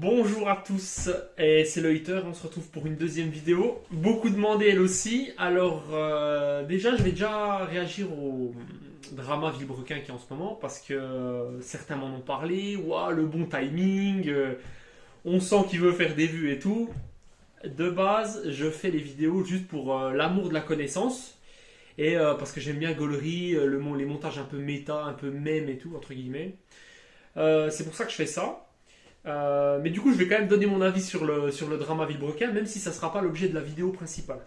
Bonjour à tous, et c'est le Hater, on se retrouve pour une deuxième vidéo. Beaucoup demandé elle aussi, alors déjà je vais déjà réagir au drama Villebrequin qui est en ce moment, parce que certains m'en ont parlé, ouah, le bon timing, on sent qu'il veut faire des vues et tout. De base, je fais les vidéos juste pour l'amour de la connaissance, et parce que j'aime bien gaulerie, les montages un peu méta, un peu mème et tout, entre guillemets. C'est pour ça que je fais ça. Mais du coup, je vais quand même donner mon avis sur le drama Villebrequin, même si ça ne sera pas l'objet de la vidéo principale.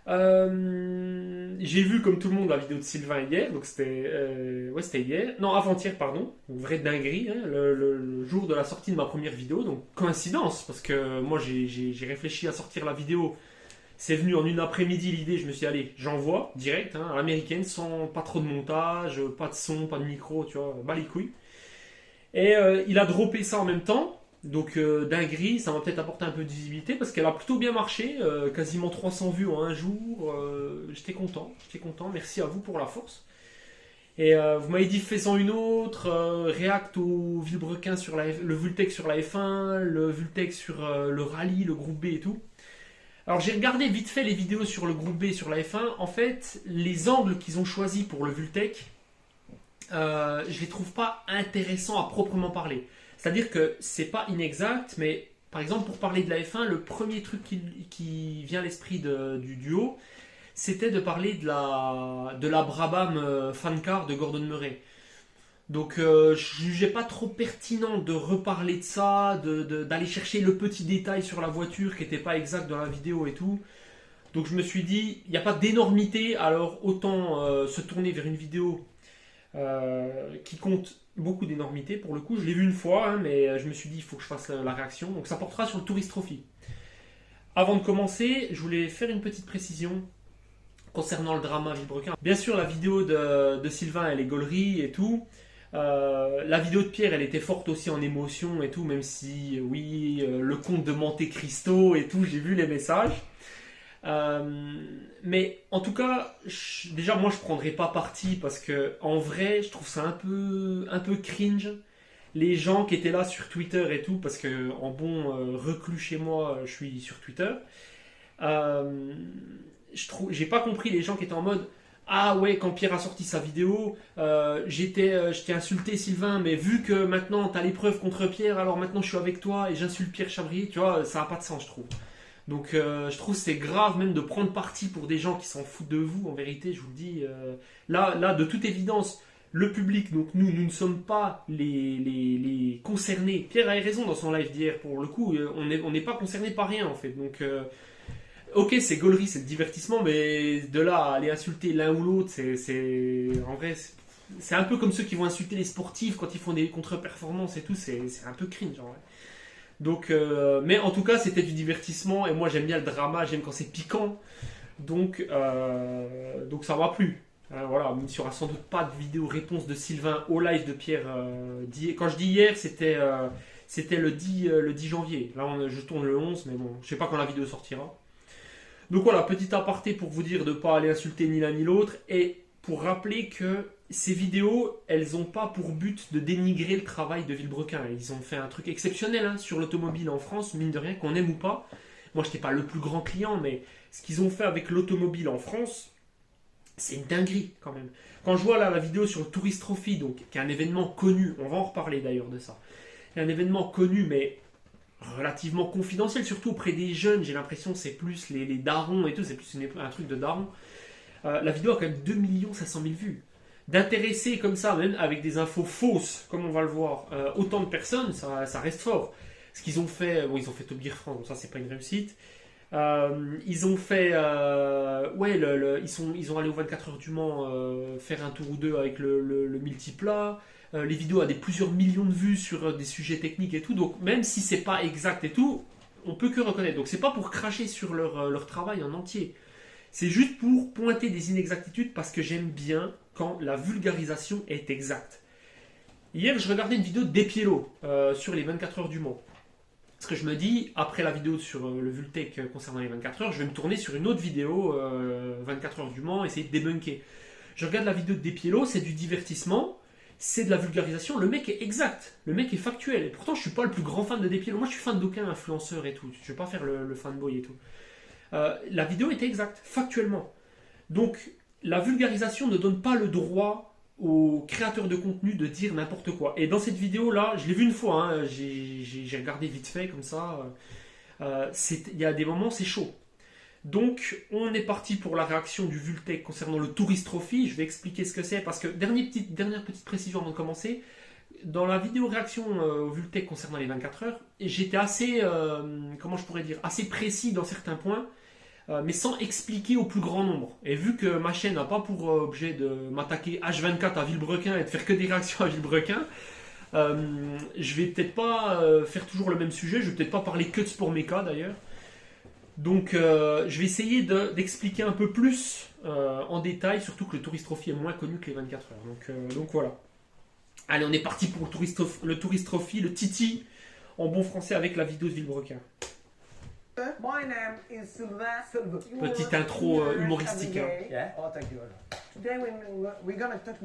J'ai vu, comme tout le monde, la vidéo de Sylvain hier, donc c'était hier, non, avant-hier, pardon, une vraie dinguerie, hein, le jour de la sortie de ma première vidéo, donc coïncidence, parce que moi j'ai réfléchi à sortir la vidéo, c'est venu en une après-midi l'idée, je me suis dit, allez, j'envoie, direct, hein, à l'américaine, sans pas trop de montage, pas de son, pas de micro, tu vois, bas les couilles. Et il a droppé ça en même temps. Donc dinguerie, ça m'a peut-être apporté un peu de visibilité parce qu'elle a plutôt bien marché, quasiment 300 vues en un jour. J'étais content. Merci à vous pour la force. Et vous m'avez dit fais-en une autre, React au Villebrequin sur le Vultec sur la F1, le Vultec sur le rallye, le groupe B et tout. Alors j'ai regardé vite fait les vidéos sur le groupe B sur la F1. En fait, les angles qu'ils ont choisis pour le Vultec, je les trouve pas intéressants à proprement parler. C'est-à-dire que c'est pas inexact, mais par exemple pour parler de la F1, le premier truc qui vient à l'esprit du duo, c'était de parler de la Brabham fan car de Gordon Murray. Donc je jugeais pas trop pertinent de reparler de ça, d'aller chercher le petit détail sur la voiture qui n'était pas exact dans la vidéo et tout. Donc je me suis dit, il n'y a pas d'énormité, alors autant se tourner vers une vidéo qui compte beaucoup d'énormité. Pour le coup, je l'ai vu une fois, hein, mais je me suis dit il faut que je fasse la réaction. Donc ça portera sur le Tourist Trophy. Avant de commencer, je voulais faire une petite précision concernant le drama Villebrequin. Bien sûr, la vidéo de Sylvain, elle est gaulerie et tout. La vidéo de Pierre, elle était forte aussi en émotion et tout, même si, oui, le conte de Monte Cristo et tout, j'ai vu les messages. Mais en tout cas, déjà moi je prendrais pas parti parce que en vrai je trouve ça un peu cringe les gens qui étaient là sur Twitter et tout parce que en bon reclus chez moi je suis sur Twitter. Euh, j'ai pas compris les gens qui étaient en mode ah ouais quand Pierre a sorti sa vidéo j'étais insulté Sylvain mais vu que maintenant t'as les preuves contre Pierre alors maintenant je suis avec toi et j'insulte Pierre Chabrier, tu vois, ça a pas de sens je trouve. Donc je trouve que c'est grave même de prendre parti pour des gens qui s'en foutent de vous, en vérité, je vous le dis. Là, de toute évidence, le public, donc nous ne sommes pas les concernés. Pierre a raison dans son live d'hier, pour le coup, on n'est pas concernés par rien en fait. Donc ok, c'est gaulerie, c'est le divertissement, mais de là à aller insulter l'un ou l'autre, en vrai, c'est un peu comme ceux qui vont insulter les sportifs quand ils font des contre-performances et tout, c'est un peu cringe en vrai. Donc, mais en tout cas, c'était du divertissement et moi j'aime bien le drama, j'aime quand c'est piquant. Donc ça m'a plu. Voilà, même s'il n'y aura sans doute pas de vidéo réponse de Sylvain au live de Pierre. Quand je dis hier, c'était le 10 janvier. Là, je tourne le 11, mais bon, je sais pas quand la vidéo sortira. Donc voilà, petit aparté pour vous dire de ne pas aller insulter ni l'un ni l'autre et pour rappeler que ces vidéos, elles n'ont pas pour but de dénigrer le travail de Villebrequin. Ils ont fait un truc exceptionnel hein, sur l'automobile en France, mine de rien, qu'on aime ou pas. Moi, je n'étais pas le plus grand client, mais ce qu'ils ont fait avec l'automobile en France, c'est une dinguerie quand même. Quand je vois là la vidéo sur le Tourist Trophy, donc, qui est un événement connu, on va en reparler d'ailleurs de ça, c'est un événement connu, mais relativement confidentiel, surtout auprès des jeunes, j'ai l'impression que c'est plus les darons et tout, c'est plus un truc de daron. La vidéo a quand même 2 500 000 vues. D'intéresser comme ça, même avec des infos fausses, comme on va le voir, autant de personnes, ça reste fort. Ce qu'ils ont fait, bon, ils ont fait Top Gear France, donc ça c'est pas une réussite. Ils ont fait, ouais, ils sont allés aux 24 heures du Mans faire un tour ou deux avec le multiplat. Les vidéos a plusieurs millions de vues sur des sujets techniques et tout, donc même si c'est pas exact et tout, on peut que reconnaître. Donc c'est pas pour cracher sur leur travail en entier. C'est juste pour pointer des inexactitudes parce que j'aime bien quand la vulgarisation est exacte. Hier, je regardais une vidéo d'Epiello sur les 24 heures du Mans. Parce que je me dis, après la vidéo sur le Vultec concernant les 24 heures, je vais me tourner sur une autre vidéo 24 heures du Mans, essayer de débunker. Je regarde la vidéo d'Epiello, c'est du divertissement. c'est de la vulgarisation. Le mec est exact, le mec est factuel. Et pourtant, je suis pas le plus grand fan de Despiello. Moi, je suis fan d'aucun influenceur et tout. Je vais pas faire le fanboy et tout. La vidéo était exacte, factuellement. Donc, la vulgarisation ne donne pas le droit aux créateurs de contenu de dire n'importe quoi. Et dans cette vidéo-là, je l'ai vu une fois, hein, j'ai regardé vite fait comme ça. Il y a des moments, c'est chaud. Donc, on est parti pour la réaction du Vultec concernant le Tourist Trophy. Je vais expliquer ce que c'est, parce que dernière petite précision avant de commencer. Dans la vidéo réaction au Vultec concernant les 24 heures, j'étais assez, comment je pourrais dire, assez précis dans certains points, mais sans expliquer au plus grand nombre. Et vu que ma chaîne n'a pas pour objet de m'attaquer H24 à Villebrequin et de faire que des réactions à Villebrequin, je vais peut-être pas faire toujours le même sujet, je vais peut-être pas parler que de sport méca d'ailleurs. Donc je vais essayer d'expliquer un peu plus en détail, surtout que le Tourist Trophy est moins connu que les 24 heures. Donc voilà. Allez, on est parti pour le Tourist Trophy, le Titi, en bon français avec la vidéo de Villebrequin. My name is Sylvain. Petite intro humoristique. Hein. Yeah. Oh, thank you. Today we're gonna talk.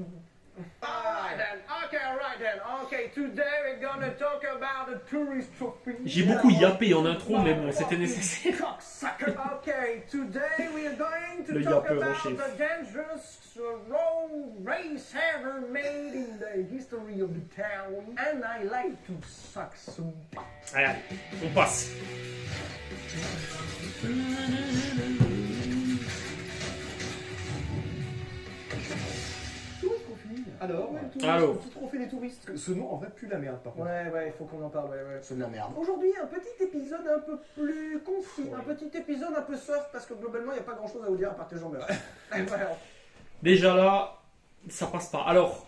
Alright then. Okay, today we're gonna talk about the Tourist Trophy. J'ai beaucoup yappé en intro, mais bon, c'était nécessaire. Okay, today we are going to Le talk yappeur en about chef. the dangerous road race ever made in the history of the town. And I like to suck some. Allez, on passe. Alors, Allô. Tout trophée des touristes. Ce nom en vrai pue la merde par contre. Ouais, il faut qu'on en parle, ouais. C'est de la merde. Aujourd'hui, un petit épisode un peu plus concis, un petit épisode un peu soft, parce que globalement, il n'y a pas grand chose à vous dire à part que j'en meurs. Voilà. Déjà là, ça passe pas. Alors,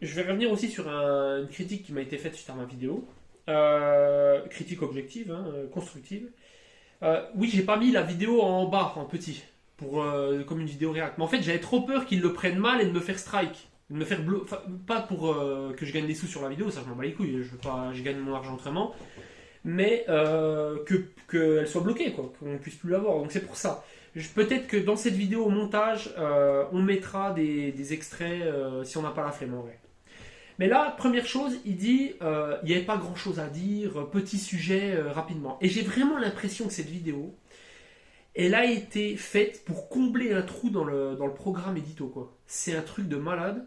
je vais revenir aussi sur une critique qui m'a été faite suite à ma vidéo. Critique objective, hein, constructive. Oui, j'ai pas mis la vidéo en bas, en petit, comme une vidéo réact. Mais en fait, j'avais trop peur qu'ils le prennent mal et de me faire strike. De me faire enfin, pas pour que je gagne des sous sur la vidéo, ça je m'en bats les couilles, je gagne mon argent autrement. Mais qu'elle soit bloquée, quoi, qu'on puisse plus l'avoir. Donc c'est pour ça. Peut-être que dans cette vidéo au montage, on mettra des extraits si on n'a pas la flemme en vrai. Mais là, première chose, il dit il n'y avait pas grand chose à dire, petit sujet rapidement. Et j'ai vraiment l'impression que cette vidéo, elle a été faite pour combler un trou dans le programme édito, quoi. C'est un truc de malade.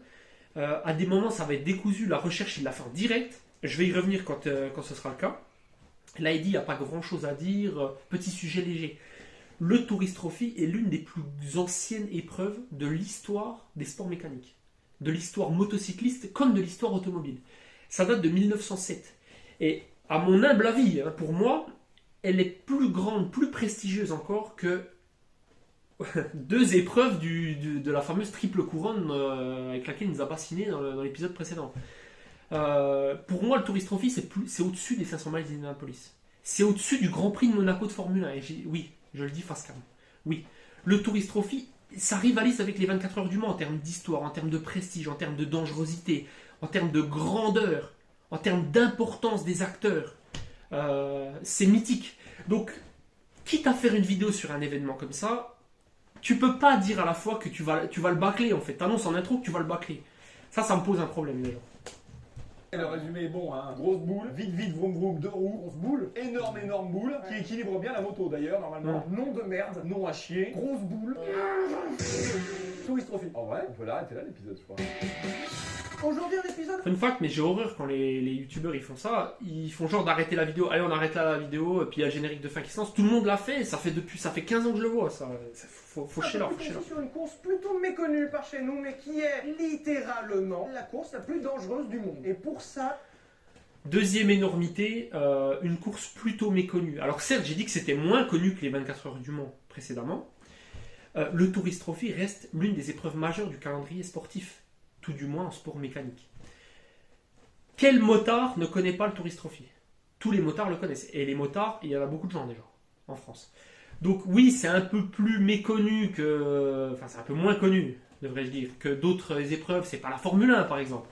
À des moments, ça va être décousu. La recherche, il l'a fait en direct. Je vais y revenir quand ce sera le cas. Là, il dit il n'y a pas grand chose à dire, petit sujet léger. Le Tourist Trophy est l'une des plus anciennes épreuves de l'histoire des sports mécaniques. De l'histoire motocycliste comme de l'histoire automobile. Ça date de 1907. Et à mon humble avis, hein, pour moi, elle est plus grande, plus prestigieuse encore que deux épreuves de la fameuse triple couronne avec laquelle il nous a bassiné dans l'épisode précédent. Pour moi, le Tourist Trophy, c'est au-dessus des 500 miles d'Indianapolis. C'est au-dessus du Grand Prix de Monaco de Formule 1. Et oui, je le dis face cam. Oui, le Tourist Trophy, ça rivalise avec les 24 heures du Mans en termes d'histoire, en termes de prestige, en termes de dangerosité, en termes de grandeur, en termes d'importance des acteurs. C'est mythique. Donc, quitte à faire une vidéo sur un événement comme ça, tu peux pas dire à la fois que tu vas le bâcler en fait. T'annonces en intro que tu vas le bâcler. Ça me pose un problème déjà. Le résumé est bon, hein. Grosse boule, vite, vroom vroom, deux roues, grosse boule, énorme boule, qui équilibre bien la moto d'ailleurs, normalement. Nom de merde, nom à chier, grosse boule. Tourist Trophy. En vrai, on peut l'arrêter là l'épisode, je crois. Aujourd'hui, un épisode. Fun fact, mais j'ai horreur quand les youtubeurs ils font ça. Ils font genre d'arrêter la vidéo. Allez, on arrête là la vidéo, et puis il y a le générique de fin qui se lance. Tout le monde l'a fait, ça fait 15 ans que je le vois. Ça faut chier là, faut chier là. Sur une course plutôt méconnue par chez nous, mais qui est littéralement la course la plus dangereuse du monde. Et pour ça. Deuxième énormité, une course plutôt méconnue. Alors certes, j'ai dit que c'était moins connu que les 24 heures du Mans précédemment. Le Tourist Trophy reste l'une des épreuves majeures du calendrier sportif, tout du moins en sport mécanique. Quel motard ne connaît pas le Tourist Trophy? Tous les motards le connaissent. Et les motards, il y en a beaucoup de gens déjà, en France. Donc oui, c'est un peu plus méconnu que... Enfin, c'est un peu moins connu, devrais-je dire, que d'autres épreuves. C'est pas la Formule 1, par exemple.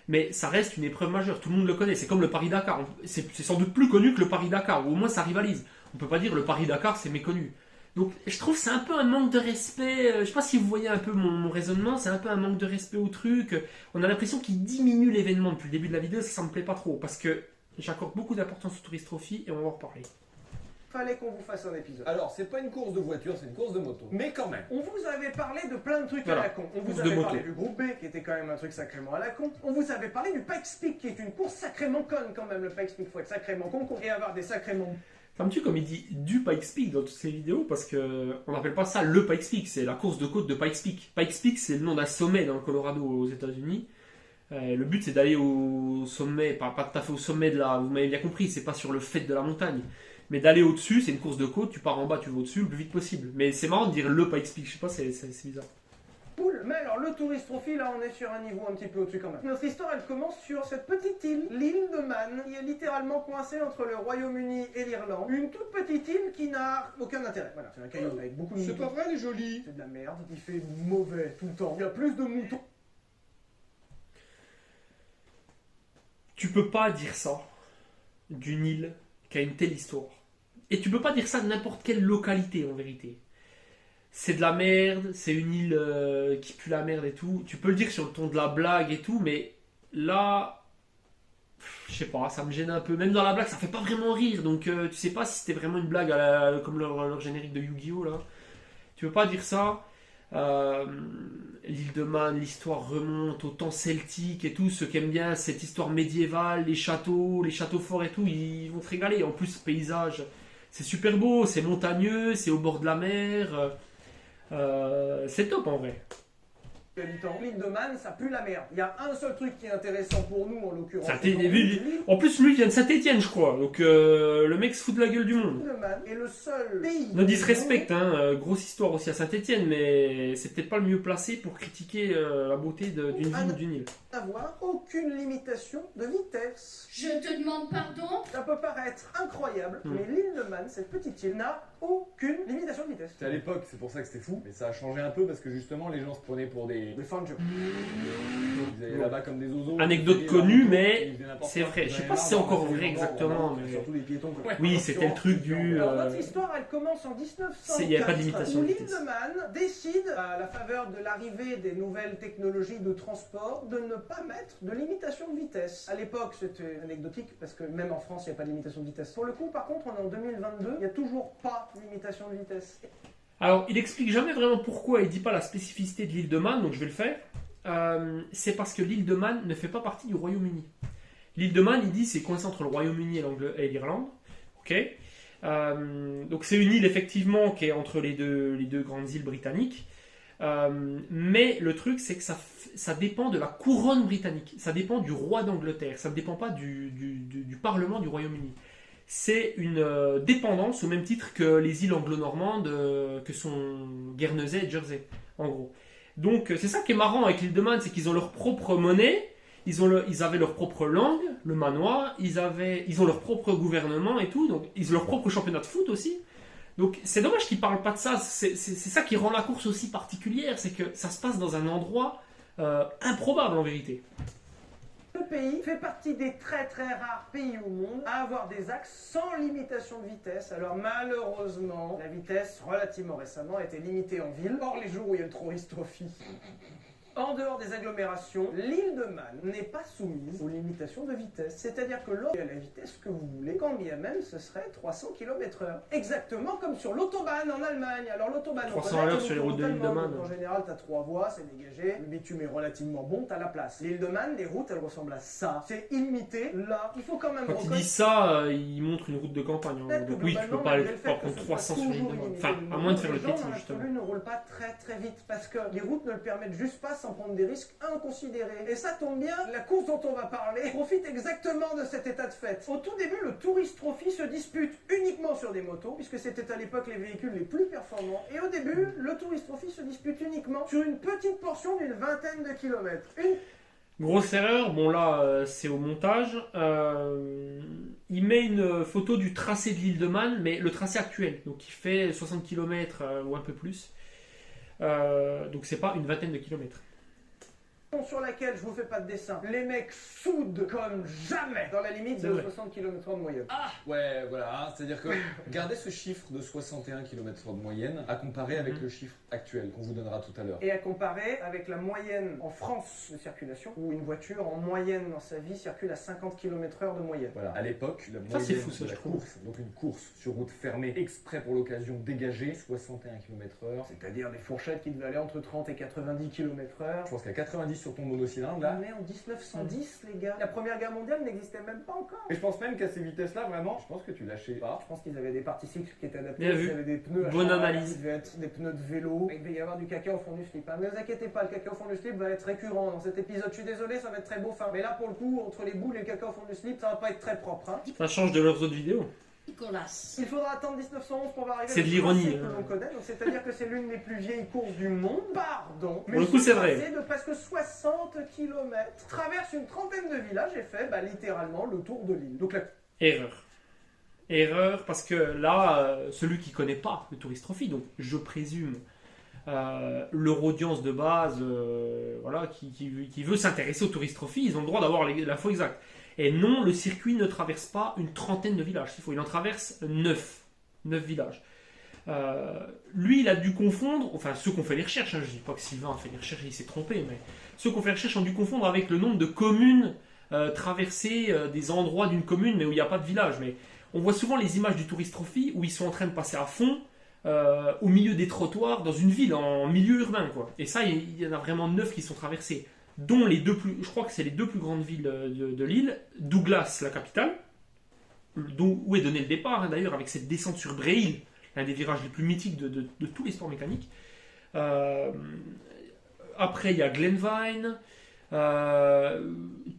Mais ça reste une épreuve majeure, tout le monde le connaît. C'est comme le Paris-Dakar. C'est sans doute plus connu que le Paris-Dakar, ou au moins ça rivalise. On peut pas dire le Paris-Dakar, c'est méconnu. Donc je trouve que c'est un peu un manque de respect. Je sais pas si vous voyez un peu mon raisonnement, c'est un peu un manque de respect au truc. On a l'impression qu'il diminue l'événement depuis le début de la vidéo, ça me plaît pas trop parce que j'accorde beaucoup d'importance au Tourist Trophy et on va en reparler. Fallait qu'on vous fasse un épisode. Alors, c'est pas une course de voiture, c'est une course de moto. Mais quand même. On vous avait parlé de plein de trucs Voilà. à la con. On vous Course de avait moto. parlé du groupe B, qui était quand même un truc sacrément à la con. On vous avait parlé du Pikes Peak, qui est une course sacrément conne quand même. Le Pikes Peak, faut être sacrément con et avoir des sacrément... Ça me tue comme il dit du Pikes Peak dans toutes ses vidéos parce que on n'appelle pas ça le Pikes Peak, c'est la course de côte de Pikes Peak. Pikes Peak, c'est le nom d'un sommet dans le Colorado aux États-Unis. Le but c'est d'aller au sommet, pas tout à fait au sommet de la, vous m'avez bien compris, c'est pas sur le fait de la montagne, mais d'aller au-dessus, c'est une course de côte, tu pars en bas, tu vas au-dessus le plus vite possible. Mais c'est marrant de dire le Pikes Peak, je sais pas, c'est bizarre. Cool, mais alors le Tourist Trophy, là on est sur un niveau un petit peu au-dessus quand même. Notre histoire elle commence sur cette petite île, l'île de Man, qui est littéralement coincée entre le Royaume-Uni et l'Irlande. Une toute petite île qui n'a aucun intérêt. Voilà, c'est un caillou avec beaucoup de moutons. C'est pas vrai, elle est jolie. C'est de la merde, il fait mauvais tout le temps. Il y a plus de moutons. Tu peux pas dire ça d'une île qui a une telle histoire. Et tu peux pas dire ça de n'importe quelle localité en vérité. C'est de la merde, c'est une île qui pue la merde et tout. Tu peux le dire sur le ton de la blague et tout, mais là, je sais pas, ça me gêne un peu. Même dans la blague, ça fait pas vraiment rire. Donc tu sais pas si c'était vraiment une blague comme leur générique de Yu-Gi-Oh là. Tu peux pas dire ça. L'île de Man, l'histoire remonte au temps celtique et tout. Ceux qui aiment bien cette histoire médiévale, les châteaux forts et tout, ils vont te régaler. En plus, ce paysage, c'est super beau, c'est montagneux, c'est au bord de la mer. C'est top en vrai. Habitants. L'île de Man, ça pue la merde. Il y a un seul truc qui est intéressant pour nous en l'occurrence. En plus, lui, il vient de Saint-Étienne, je crois. Donc, le mec se fout de la gueule du monde. L'île de Man est le seul pays. Ne disrespecte, hein. Grosse histoire aussi à Saint-Étienne, mais c'est peut-être pas le mieux placé pour critiquer la beauté d'une ville ou d'une île. Avoir aucune limitation de vitesse. Je te demande pardon? Ça peut paraître incroyable, mais l'île de Man, cette petite île, n'a aucune limitation de vitesse. C'était à l'époque, c'est pour ça que c'était fou. Mais ça a changé un peu parce que justement, les gens se prenaient pour des. Des fins de jeu. Ils allaient là-bas comme des oiseaux. Anecdote connue, mais c'est vrai. Je sais pas si c'est encore vrai exactement, mais. Surtout des piétons. Quoi. Oui, c'était le truc du. Alors, notre histoire, elle commence en 1904. Il n'y avait pas de limitation où de l'île vitesse. de Man décide, à la faveur de l'arrivée des nouvelles technologies de transport, de ne pas mettre de limitation de vitesse. À l'époque, c'était anecdotique parce que même en France, il n'y a pas de limitation de vitesse. Pour le coup, par contre, on est en 2022, il n'y a toujours pas de limitation de vitesse. Alors, il explique jamais vraiment pourquoi il dit pas la spécificité de l'île de Man, donc je vais le faire. C'est parce que l'île de Man ne fait pas partie du Royaume-Uni. L'île de Man, il dit, c'est coincé entre le Royaume-Uni et l'Irlande. Ok. Donc c'est une île effectivement qui est entre les deux grandes îles britanniques. Mais le truc, c'est que ça dépend de la couronne britannique. Ça dépend du roi d'Angleterre. Ça ne dépend pas du Parlement du Royaume-Uni. C'est une dépendance au même titre que les îles anglo-normandes que sont Guernesey et Jersey, en gros. Donc c'est ça qui est marrant avec l'île de Man, c'est qu'ils ont leur propre monnaie, ils avaient leur propre langue, le manoir, ils ont leur propre gouvernement et tout, donc ils ont leur propre championnat de foot aussi. Donc c'est dommage qu'ils parlent pas de ça, c'est ça qui rend la course aussi particulière, c'est que ça se passe dans un endroit improbable en vérité. Le pays fait partie des très très rares pays au monde à avoir des axes sans limitation de vitesse. Alors malheureusement, la vitesse relativement récemment a été limitée en ville. Or les jours où il y a le Tourist Trophy. En dehors des agglomérations, l'île de Man n'est pas soumise aux limitations de vitesse. C'est-à-dire que l'on est à la vitesse que vous voulez, quand bien même ce serait 300 km/h. Exactement comme sur l'autobahn en Allemagne. Alors l'autobahn, 300 à l'heure sur les routes de l'île de Man. En général, tu as 3 voies, c'est dégagé. Le bitume est relativement bon, tu as la place. L'île de Man, les routes, elles ressemblent à ça. C'est illimité. Là, il faut quand même Quand il dit ça, il montre une route de campagne. Hein. Donc oui, tu peux pas prendre 300 sur l'île de Man. Enfin, à moins de faire le petit, justement. Les gens ne roulent pas très très vite parce que les routes ne le permettent juste pas sans prendre des risques inconsidérés. Et ça tombe bien, la course dont on va parler profite exactement de cet état de fait. Au tout début, le Tourist Trophy se dispute uniquement sur des motos, puisque c'était à l'époque les véhicules les plus performants. Et au début, le Tourist Trophy se dispute uniquement sur une petite portion d'une vingtaine de kilomètres. Grosse erreur, bon là c'est au montage. Il met une photo du tracé de l'île de Man, mais le tracé actuel, donc il fait 60 km ou un peu plus. Donc c'est pas une vingtaine de kilomètres. sur laquelle, je vous fais pas de dessin, les mecs soudent comme jamais dans la limite C'est de vrai. 60 km/h de moyenne. Ouais, voilà, hein, c'est-à-dire que gardez ce chiffre de 61 km/h de moyenne à comparer avec le chiffre actuel qu'on vous donnera tout à l'heure. Et à comparer avec la moyenne en France de circulation, où une voiture en moyenne dans sa vie circule à 50 km/h de moyenne. Voilà, à l'époque, la Ça, c'est moyenne fou, ça, de je la trouve. course, donc une course sur route fermée exprès pour l'occasion dégagée, 61 km/h. C'est-à-dire des fourchettes qui devaient aller entre 30 et 90 km/h. Je pense qu'à 90 sur ton monocylindre là. On est en 1910, les gars. La Première Guerre mondiale n'existait même pas encore. Et je pense même qu'à ces vitesses-là, vraiment, je pense que tu lâchais pas. Je pense qu'ils avaient des parties cycles qui étaient adaptées. Bien vu. Ils avaient des pneus à Bonne cheval, analyse. Ils devaient être des pneus de vélo. Il devait y avoir du caca au fond du slip. Hein. Ne vous inquiétez pas, le caca au fond du slip va être récurrent dans cet épisode. Je suis désolé, ça va être très beau fin. Mais là, pour le coup, entre les boules et le caca au fond du slip, ça va pas être très propre. Hein. Ça change de leurs autres vidéos. Nicolas. Il faudra attendre 1911 pour arriver C'est au de l'ironie, tracé que hein. l'on connaît. Donc, c'est-à-dire que c'est l'une des plus vieilles courses du monde. Pardon. Pour le coup, c'est vrai. de presque 60 km. Traverse une trentaine de villages et fait littéralement le tour de l'île. Donc la Erreur. Erreur, parce que là, celui qui connaît pas le Tourist Trophy, donc je présume leur audience de base, voilà, qui veut s'intéresser au Tourist Trophy, ils ont le droit d'avoir l'info exacte. Et non, le circuit ne traverse pas une trentaine de villages, il en traverse 9 villages. Lui, il a dû confondre, enfin ceux qui ont fait les recherches, hein, je ne dis pas que Sylvain a fait les recherches et il s'est trompé, mais ceux qui ont fait les recherches ont dû confondre avec le nombre de communes traversées, des endroits d'une commune, mais où il n'y a pas de village. Mais on voit souvent les images du Tourist Trophy où ils sont en train de passer à fond au milieu des trottoirs dans une ville, en milieu urbain, quoi. Et ça, il y en a vraiment 9 qui sont traversés, dont les deux plus, je crois que c'est les deux plus grandes villes de l'île, Douglas, la capitale, où est donné le départ, hein, d'ailleurs, avec cette descente sur Bray, l'un des virages les plus mythiques de tous les sports mécaniques. Après, il y a Glenvine,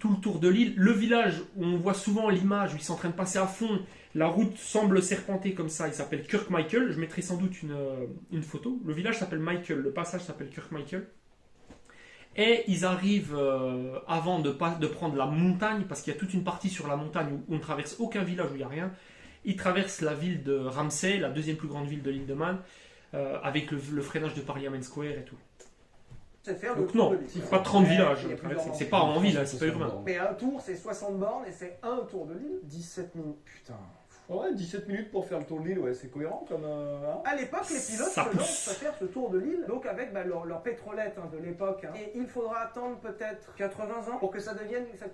tout le tour de l'île. Le village où on voit souvent l'image où ils sont en train de passer à fond, la route semble serpenter comme ça, il s'appelle Kirkmichael. Je mettrai sans doute une photo. Le village s'appelle Michael, le passage s'appelle Kirkmichael. Et ils arrivent avant de prendre la montagne, parce qu'il y a toute une partie sur la montagne où on ne traverse aucun village, où il n'y a rien. Ils traversent la ville de Ramsay, la deuxième plus grande ville de l'île de Man, avec le freinage de Parliament Square et tout. c'est faire le Donc tour non, de l'île. c'est pas 30 villages. Il y a plusieurs C'est pas en ville, hein, c'est pas urbain. Mais un tour, c'est 60 bornes et c'est un tour de l'île. 17 minutes. Putain. Ouais, 17 minutes pour faire le tour de l'île, ouais, c'est cohérent comme. Hein. À l'époque, les pilotes Ça se pousse. lancent à faire ce tour de l'île, donc avec leur pétrolette de l'époque. Hein. Et il faudra attendre peut-être 80 ans pour que ça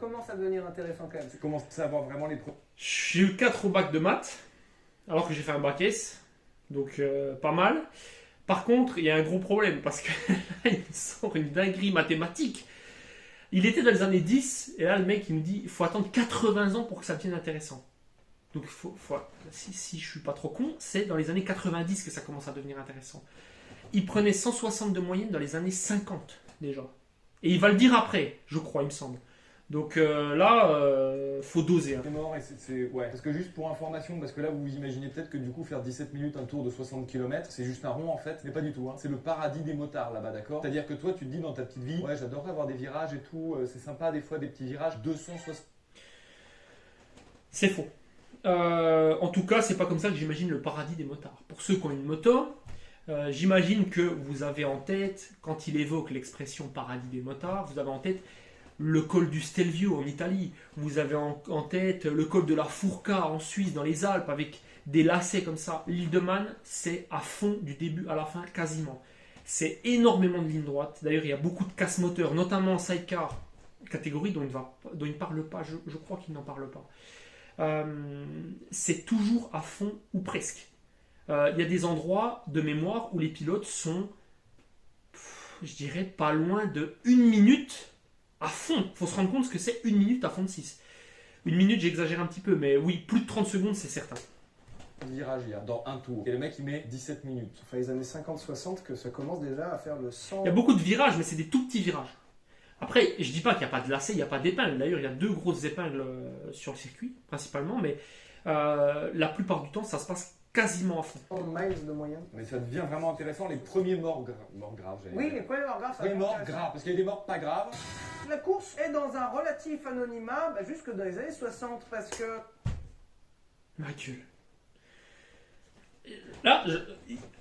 commence à devenir intéressant quand même. Tu commences à avoir vraiment les premiers. J'ai eu 4 au bac de maths, alors que j'ai fait un bac S, donc pas mal. Par contre, il y a un gros problème, parce que là, il me sort une dinguerie mathématique. Il était dans les années 10, et là, le mec, il me dit, il faut attendre 80 ans pour que ça devienne intéressant. Donc, si je suis pas trop con, c'est dans les années 90 que ça commence à devenir intéressant. Il prenait 160 de moyenne dans les années 50, déjà. Et il va le dire après, je crois, il me semble. Donc là, faut doser. Hein. C'est mort et ouais. Parce que juste pour information, parce que là vous imaginez peut-être que du coup faire 17 minutes un tour de 60 km, c'est juste un rond en fait, mais pas du tout. Hein. C'est le paradis des motards là-bas, d'accord? C'est-à-dire que toi tu te dis dans ta petite vie, ouais j'adorerais avoir des virages et tout, c'est sympa des fois des petits virages, 260. C'est faux. En tout cas, c'est pas comme ça que j'imagine le paradis des motards. Pour ceux qui ont une moto, j'imagine que vous avez en tête, quand il évoque l'expression paradis des motards, vous avez en tête le col du Stelvio en Italie, vous avez en tête le col de la Fourca en Suisse, dans les Alpes, avec des lacets comme ça. L'île de Man, c'est à fond du début à la fin, quasiment. C'est énormément de lignes droites. D'ailleurs, il y a beaucoup de casse-moteurs, notamment en sidecar, catégorie dont il ne parle pas, je crois qu'il n'en parle pas. C'est toujours à fond, ou presque. Il y a des endroits de mémoire où les pilotes sont, je dirais, pas loin de 1 minute à fond. Il faut se rendre compte ce que c'est 1 minute à fond de 6. 1 minute, j'exagère un petit peu, mais oui, plus de 30 secondes, c'est certain. Virages il y a dans un tour. Et le mec il met 17 minutes. Ça fait les années 50-60 que ça commence déjà à faire le 100. Il y a beaucoup de virages, mais c'est des tout petits virages. Après, je dis pas qu'il n'y a pas de lacets, il n'y a pas d'épingles. D'ailleurs, il y a 2 grosses épingles sur le circuit, principalement, mais la plupart du temps, ça se passe quasiment à fond. miles de moyenne. Mais ça devient vraiment intéressant, les premiers morts graves. Oui, les premiers morts graves, ça Les va être morts intéressant. graves, parce qu'il y a des morts pas graves. La course est dans un relatif anonymat jusque dans les années 60 parce que Michael. Là,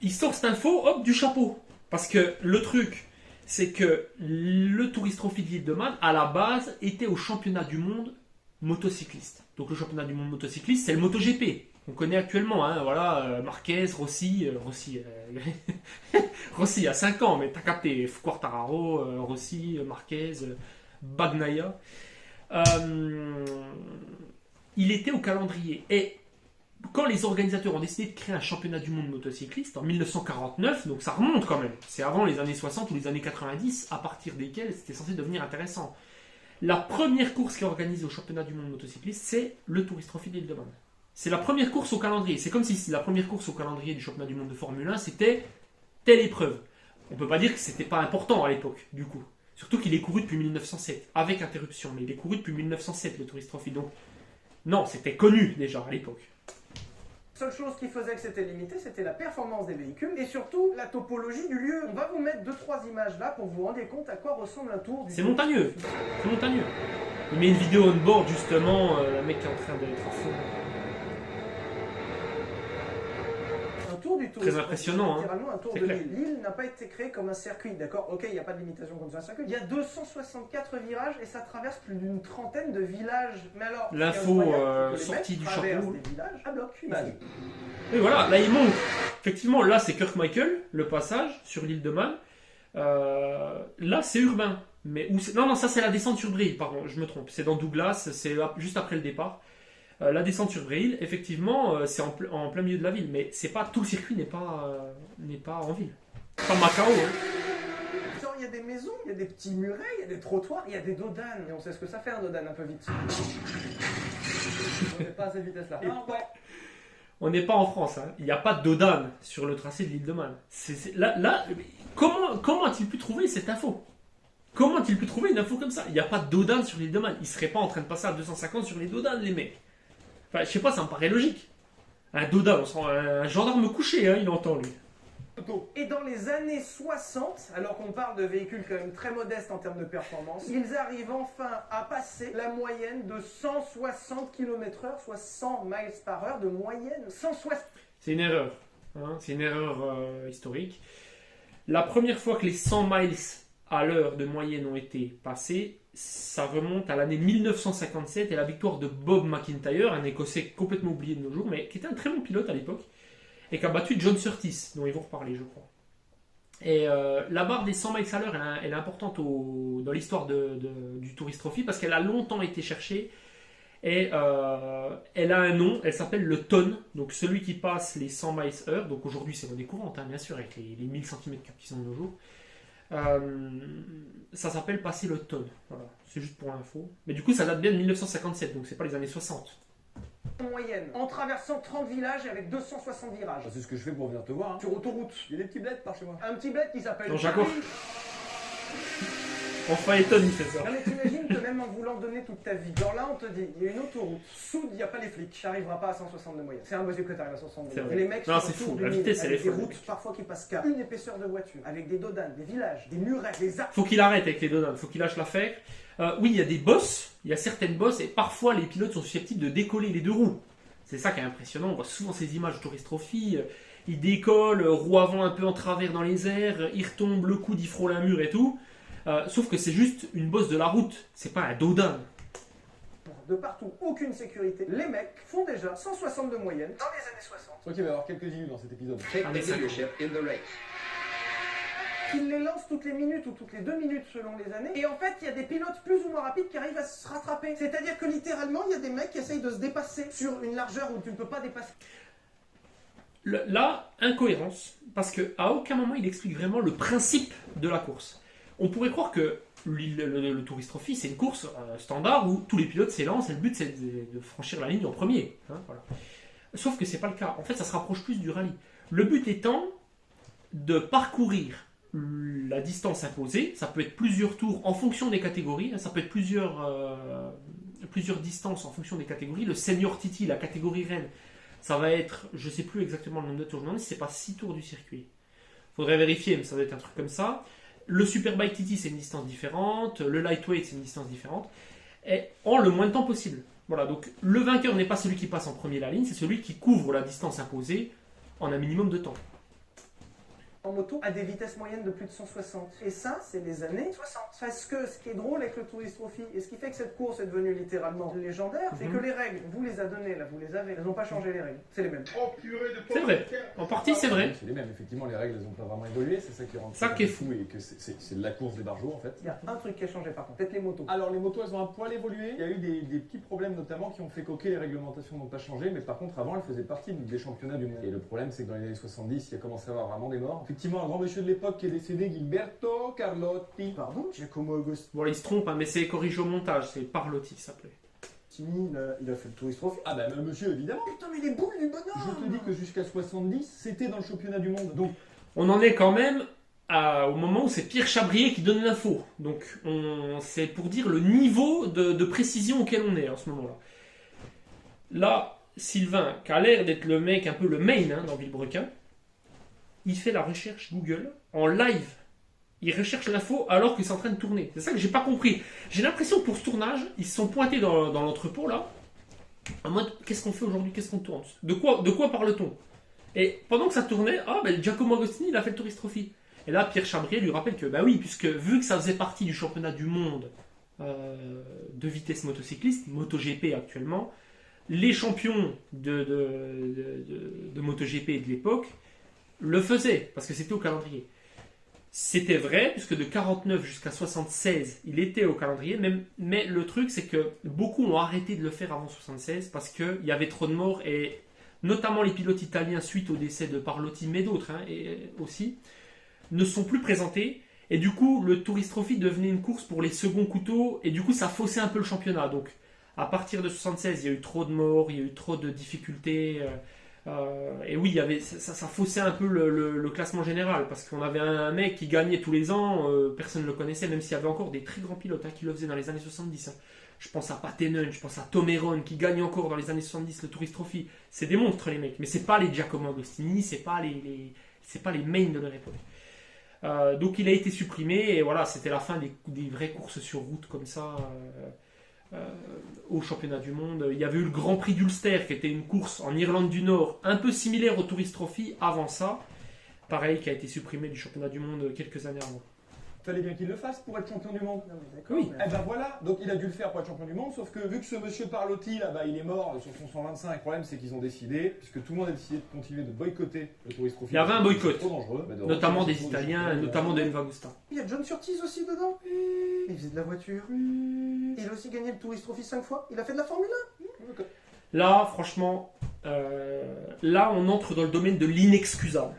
il sort cette info, hop, du chapeau. Parce que le truc, c'est que le Tourist Trophy de l'Île de Man, à la base, était au championnat du monde motocycliste. Donc le championnat du monde motocycliste, c'est le MotoGP. On connaît actuellement, hein, voilà, Marquez, Rossi, Rossi à 5 ans, mais t'as capté, Quartararo, Rossi, Marquez, Bagnaia. Il était au calendrier. Et quand les organisateurs ont décidé de créer un championnat du monde motocycliste en 1949, donc ça remonte quand même, c'est avant les années 60 ou les années 90, à partir desquels c'était censé devenir intéressant. La première course qui est organisée au championnat du monde motocycliste, c'est le Tourist Trophy de l'Île de Man. C'est la première course au calendrier. C'est comme si la première course au calendrier du championnat du monde de Formule 1, c'était telle épreuve. On ne peut pas dire que c'était pas important à l'époque, du coup. Surtout qu'il est couru depuis 1907, avec interruption. Mais il est couru depuis 1907, le Tourist Trophy. Donc, non, c'était connu déjà à l'époque. Seule chose qui faisait que c'était limité, c'était la performance des véhicules et surtout la topologie du lieu. On va vous mettre 2-3 images là pour vous rendre compte à quoi ressemble un tour. C'est montagneux. C'est montagneux. Il met une vidéo on-board justement, le mec qui est en train d'être à fond. Tour du tour. Très impressionnant, littéralement un tour c'est de clair. l'île. L'île n'a pas été créée comme un circuit, d'accord. Ok, il n'y a pas de limitation comme ça, un circuit. Il y a 264 virages et ça traverse plus d'une trentaine de villages. Mais alors, L'info, ce qui est incroyable, c'est que les sortie mecs du traversent chapeau. des villages à bloc. Et voilà, là il monte. Effectivement, là c'est Kirkmichael, le passage sur l'île de Man. Là c'est urbain. Mais non, ça c'est la descente sur Bray, pardon, je me trompe. C'est dans Douglas, c'est juste après le départ. La descente sur Bray, effectivement, c'est en plein milieu de la ville. Mais c'est pas tout le circuit n'est pas en ville. Pas Macao. Hein. Genre, il y a des maisons, il y a des petits murets, il y a des trottoirs, il y a des dodanes. Et on sait ce que ça fait un dodane un peu vite. On n'est pas à cette vitesse-là. Non, ouais. On n'est pas en France, hein. Il n'y a pas de dodane sur le tracé de l'île de Man. Là, comment a-t-il pu trouver cette info? Comment a-t-il pu trouver une info comme ça? Il n'y a pas de dodane sur l'île de Man. Ils ne seraient pas en train de passer à 250 sur les dodanes, les mecs. Enfin, je sais pas, ça me paraît logique. Un dodane, un gendarme couché, hein, il entend lui. Et dans les années 60, alors qu'on parle de véhicules quand même très modestes en termes de performance, ils arrivent enfin à passer la moyenne de 160 km/h, soit 100 miles par heure de moyenne. 160. C'est une erreur. Hein, c'est une erreur historique. La première fois que les 100 miles à l'heure de moyenne ont été passés, ça remonte à l'année 1957 et la victoire de Bob McIntyre, un Écossais complètement oublié de nos jours, mais qui était un très bon pilote à l'époque, et qui a battu John Surtees, dont ils vont reparler, je crois. Et la barre des 100 miles à l'heure, elle est importante dans l'histoire du Tourist Trophy, parce qu'elle a longtemps été cherchée, et elle a un nom, elle s'appelle le tonne, donc celui qui passe les 100 miles heure, donc aujourd'hui c'est monnaie courante, hein, bien sûr, avec les 1000 cm3 qui sont de nos jours. Ça s'appelle passer le tonne. Voilà, c'est juste pour l'info. Mais du coup, ça date bien de 1957, donc c'est pas les années 60. Moyenne, en traversant 30 villages et avec 260 virages. C'est ce que je fais pour venir te voir. Hein. Sur autoroute. Il y a des petits bleds par chez moi. Un petit bled qui s'appelle... Dans Jacob. En Phaéton, il fait ça. Non mais t'imagines que même en voulant donner toute ta vie, genre là on te dit, il y a une autoroute, soude, il n'y a pas les flics, t'arriveras pas à 160 de moyenne. C'est impossible que t'arrives à 160 de C'est moyenne. vrai. Et les mecs Non, sont c'est autour fou, du la mille, vitesse, elle avec est des folle, routes mec. parfois qui passent qu'à une épaisseur de voiture, avec des dodanes, des villages, des murets, des arbres. Faut qu'il arrête avec les dodanes, faut qu'il lâche l'affaire. Oui, il y a des bosses, il y a certaines bosses, et parfois les pilotes sont susceptibles de décoller les deux roues. C'est ça qui est impressionnant, on voit souvent ces images de Tourist Trophy. Il décolle, roue avant un peu en travers dans les airs, il retombe, le coude, il frôle un mur et tout. Sauf que c'est juste une bosse de la route, c'est pas un dodane. De partout, aucune sécurité. Les mecs font déjà 160 de moyenne dans les années 60. Je crois qu'il va y avoir quelques îles dans cet épisode. Take Ah, mais the ça- leadership in the race. Ils les lancent toutes les minutes ou toutes les 2 minutes selon les années. Et en fait, il y a des pilotes plus ou moins rapides qui arrivent à se rattraper. C'est-à-dire que littéralement, il y a des mecs qui essayent de se dépasser sur une largeur où tu ne peux pas dépasser. Là, incohérence, parce qu'à aucun moment il explique vraiment le principe de la course. On pourrait croire que le Tourist Trophy, c'est une course standard où tous les pilotes s'élancent et le but c'est de franchir la ligne en premier. Hein, voilà. Sauf que c'est pas le cas. En fait, ça se rapproche plus du rallye. Le but étant de parcourir la distance imposée. Ça peut être plusieurs tours en fonction des catégories. Hein, ça peut être plusieurs distances en fonction des catégories. Le Senior TT, la catégorie reine, ça va être, je sais plus exactement le nombre de tours. Je me demande si c'est pas 6 tours du circuit. Faudrait vérifier, mais ça doit être un truc comme ça. Le Superbike TT, c'est une distance différente. Le Lightweight, c'est une distance différente. Et en le moins de temps possible. Voilà, donc le vainqueur n'est pas celui qui passe en premier la ligne, c'est celui qui couvre la distance imposée en un minimum de temps. en moto à des vitesses moyennes de plus de 160. Et ça, c'est les années 60. Parce que ce qui est drôle avec le Tourist Trophy, et ce qui fait que cette course est devenue littéralement légendaire, c'est que les règles, vous les a données, là, vous les avez, elles n'ont pas changé les règles. C'est les mêmes. Oh purée de C'est vrai. En partie, c'est vrai. C'est les mêmes, effectivement, les règles, elles n'ont pas vraiment évolué, c'est ça qui rend Ça qui est fou. et que c'est de la course des barjots en fait. Il y a un truc qui a changé par contre, peut-être les motos. Alors les motos, elles ont un poil évolué. Il y a eu des petits problèmes notamment qui ont fait coquer les réglementations n'ont pas changé, mais par contre avant elles faisaient partie des championnats du monde. Et le problème c'est que dans les années 70, il y a commencé à avoir vraiment des morts. Effectivement, un grand monsieur de l'époque qui est décédé, Gilberto Carlotti. Pardon, Giacomo Agostini, Bon, il se trompe, hein, mais c'est corrigé au montage, c'est Parlotti qui s'appelait. il a fait le Tourist Trophy. Ah bah monsieur, évidemment. Putain, mais les boules du bonhomme! Je te dis que jusqu'à 70, c'était dans le championnat du monde. Donc On en est quand même au moment où c'est Pierre Chabrier qui donne l'info. Donc c'est pour dire le niveau de précision auquel on est en ce moment-là. Là, Sylvain, qui a l'air d'être le mec un peu le main dans Villebrequin, il fait la recherche Google en live. Il recherche l'info alors qu'il est en train de tourner. C'est ça que j'ai pas compris. J'ai l'impression que pour ce tournage, ils se sont pointés dans l'entrepôt là, en mode qu'est-ce qu'on fait aujourd'hui, qu'est-ce qu'on tourne, de quoi parle-t-on? Et pendant que ça tournait, Giacomo Agostini il a fait le Tourist Trophy. Et là, Pierre Chabrier lui rappelle que bah oui, puisque vu que ça faisait partie du championnat du monde de vitesse motocycliste, MotoGP actuellement, les champions de MotoGP de l'époque le faisaient parce que c'était au calendrier. C'était vrai, puisque de 49 jusqu'à 76, il était au calendrier, mais le truc, c'est que beaucoup ont arrêté de le faire avant 76 parce qu'il y avait trop de morts, et notamment les pilotes italiens, suite au décès de Parlotti, mais d'autres aussi, ne sont plus présentés. Et du coup, le Tourist Trophy devenait une course pour les seconds couteaux, et du coup, ça faussait un peu le championnat. Donc, à partir de 76, il y a eu trop de morts, il y a eu trop de difficultés. Et oui, ça faussait un peu le classement général, parce qu'on avait un mec qui gagnait tous les ans, personne ne le connaissait, même s'il y avait encore des très grands pilotes qui le faisaient dans les années 70. Je pense à Patenon, je pense à Tom Heron qui gagne encore dans les années 70 le Tourist Trophy. C'est des monstres les mecs, mais c'est pas les Giacomo Agostini, c'est pas les mains de leur époque. Donc il a été supprimé, et voilà, c'était la fin des vraies courses sur route comme ça. Au championnat du monde. Il y avait eu le Grand Prix d'Ulster qui était une course en Irlande du Nord un peu similaire au Tourist Trophy avant ça, pareil, qui a été supprimé du championnat du monde quelques années avant. fallait bien qu'il le fasse pour être champion du monde. Non, mais d'accord, Oui. mais- Eh ben voilà, donc il a dû le faire pour être champion du monde, sauf que vu que ce monsieur Parlotti là, il est mort sur son 125, le problème c'est qu'ils ont décidé, puisque tout le monde a décidé de continuer de boycotter le Tourist Trophy. Il y avait un boycott. C'est trop dangereux. Bah, de Notamment retirer des ce Italiens, tour du notamment de championnat. Enva Gusta. Il y a John Surtees aussi dedans. Il faisait de la voiture. Il a aussi gagné le Tourist Trophy 5 fois. Il a fait de la Formule 1. Là, franchement, là on entre dans le domaine de l'inexcusable.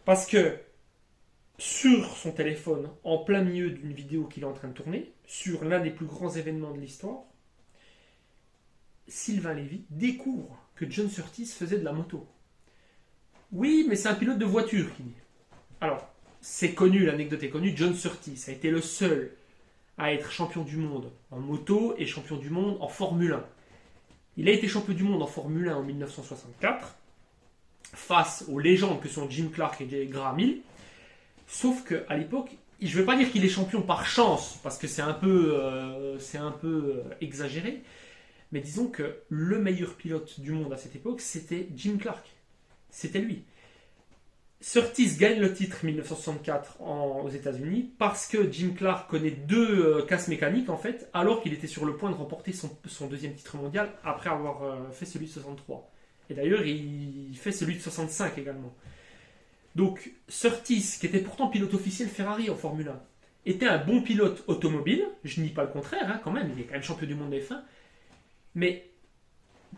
Parce que sur son téléphone, en plein milieu d'une vidéo qu'il est en train de tourner, sur l'un des plus grands événements de l'histoire, Sylvain Lévy découvre que John Surtees faisait de la moto. Oui, mais c'est un pilote de voiture qui dit. Alors, c'est connu, l'anecdote est connue, John Surtees a été le seul à être champion du monde en moto et champion du monde en Formule 1. Il a été champion du monde en Formule 1 en 1964, face aux légendes que sont Jim Clark et Graham Hill. Sauf qu'à l'époque, je ne vais pas dire qu'il est champion par chance, parce que c'est un peu exagéré, mais disons que le meilleur pilote du monde à cette époque, c'était Jim Clark. C'était lui. Surtees gagne le titre 1964 aux États-Unis parce que Jim Clark connaît deux casses mécaniques en fait, alors qu'il était sur le point de remporter son deuxième titre mondial après avoir fait celui de 63. Et d'ailleurs, il fait celui de 65 également. Donc, Surtees, qui était pourtant pilote officiel Ferrari en Formule 1, était un bon pilote automobile. Je nie pas le contraire, quand même, il est quand même champion du monde de F1. Mais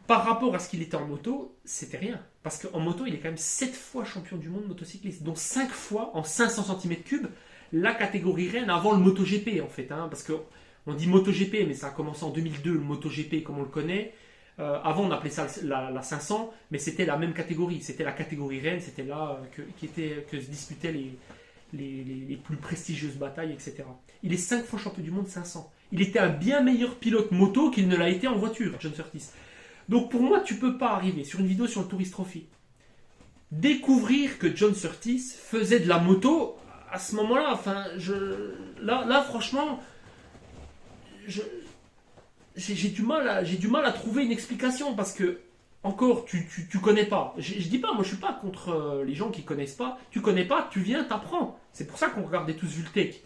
par rapport à ce qu'il était en moto, c'était rien. Parce qu'en moto, il est quand même 7 fois champion du monde motocycliste, dont 5 fois en 500 cm3, la catégorie reine avant le MotoGP en fait. Parce qu'on dit MotoGP, mais ça a commencé en 2002, le MotoGP comme on le connaît. Avant, on appelait ça la 500, mais c'était la même catégorie. C'était la catégorie reine, c'était là que se disputaient les plus prestigieuses batailles, etc. Il est 5 fois champion du monde 500. Il était un bien meilleur pilote moto qu'il ne l'a été en voiture, John Surtees. Donc pour moi, tu ne peux pas arriver sur une vidéo sur le Tourist Trophy, découvrir que John Surtees faisait de la moto à ce moment-là. Enfin, là franchement, j'ai du mal à trouver une explication parce que encore, tu connais pas. Je dis pas, moi je suis pas contre les gens qui connaissent pas. Tu connais pas, tu viens, t'apprends. C'est pour ça qu'on regardait tous Vultech.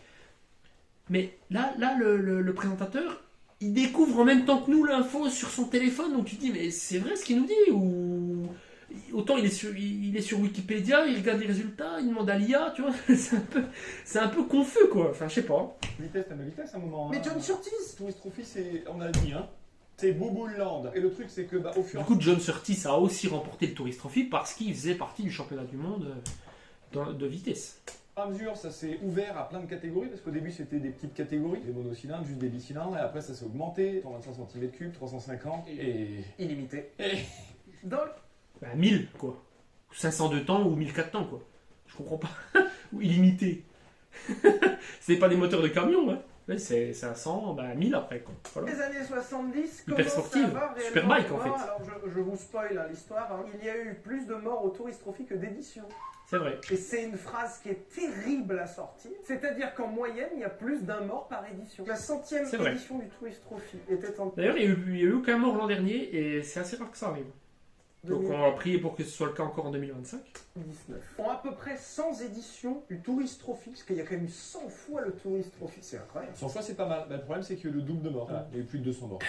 Mais là le présentateur, il découvre en même temps que nous l'info sur son téléphone. Donc tu te dis, mais c'est vrai ce qu'il nous dit ou autant il est sur Wikipédia, il regarde les résultats, il demande à l'IA, tu vois. C'est un peu confus quoi. Enfin, je sais pas. Vitesse, t'as ma vitesse à un moment. Mais hein. John Surtees Tourist Trophy, c'est, on a dit, hein. C'est Boobool Land. Et le truc, c'est que, au fur et Du coup, John Surtees a aussi remporté le Tourist Trophy parce qu'il faisait partie du championnat du monde de vitesse. à mesure, ça s'est ouvert à plein de catégories, parce qu'au début, c'était des petites catégories, des monocylindres, juste des bicylindres, et après, ça s'est augmenté, 125 cm3, 350, et... illimité. et... Dans Bah, 1000 quoi. 500 de temps ou 1400 temps quoi. Je comprends pas. Ou illimité. C'est pas des moteurs de camion, hein. Ouais, c'est 500, bah 1000 après quoi. Voilà. les années 70, Hyper commence sportive, à avoir réellement Superbike, des en fait. morts. Alors je vous spoil hein, l'histoire, hein. Il y a eu plus de morts au Tourist Trophy que d'éditions. C'est vrai. Et c'est une phrase qui est terrible à sortir. C'est-à-dire qu'en moyenne, il y a plus d'un mort par édition. La 100e C'est vrai. édition du Tourist Trophy était en D'ailleurs, il y a eu aucun mort l'an dernier et c'est assez rare que ça arrive. Donc on va prier pour que ce soit le cas encore en 2025. 2019. En à peu près 100 éditions du Tourist Trophy, parce qu'il y a quand même eu 100 fois le Tourist Trophy, c'est incroyable. 100 fois, c'est pas mal. Bah, le problème, c'est qu'il y a eu le double de morts. Voilà. Il y a eu plus de 200 morts.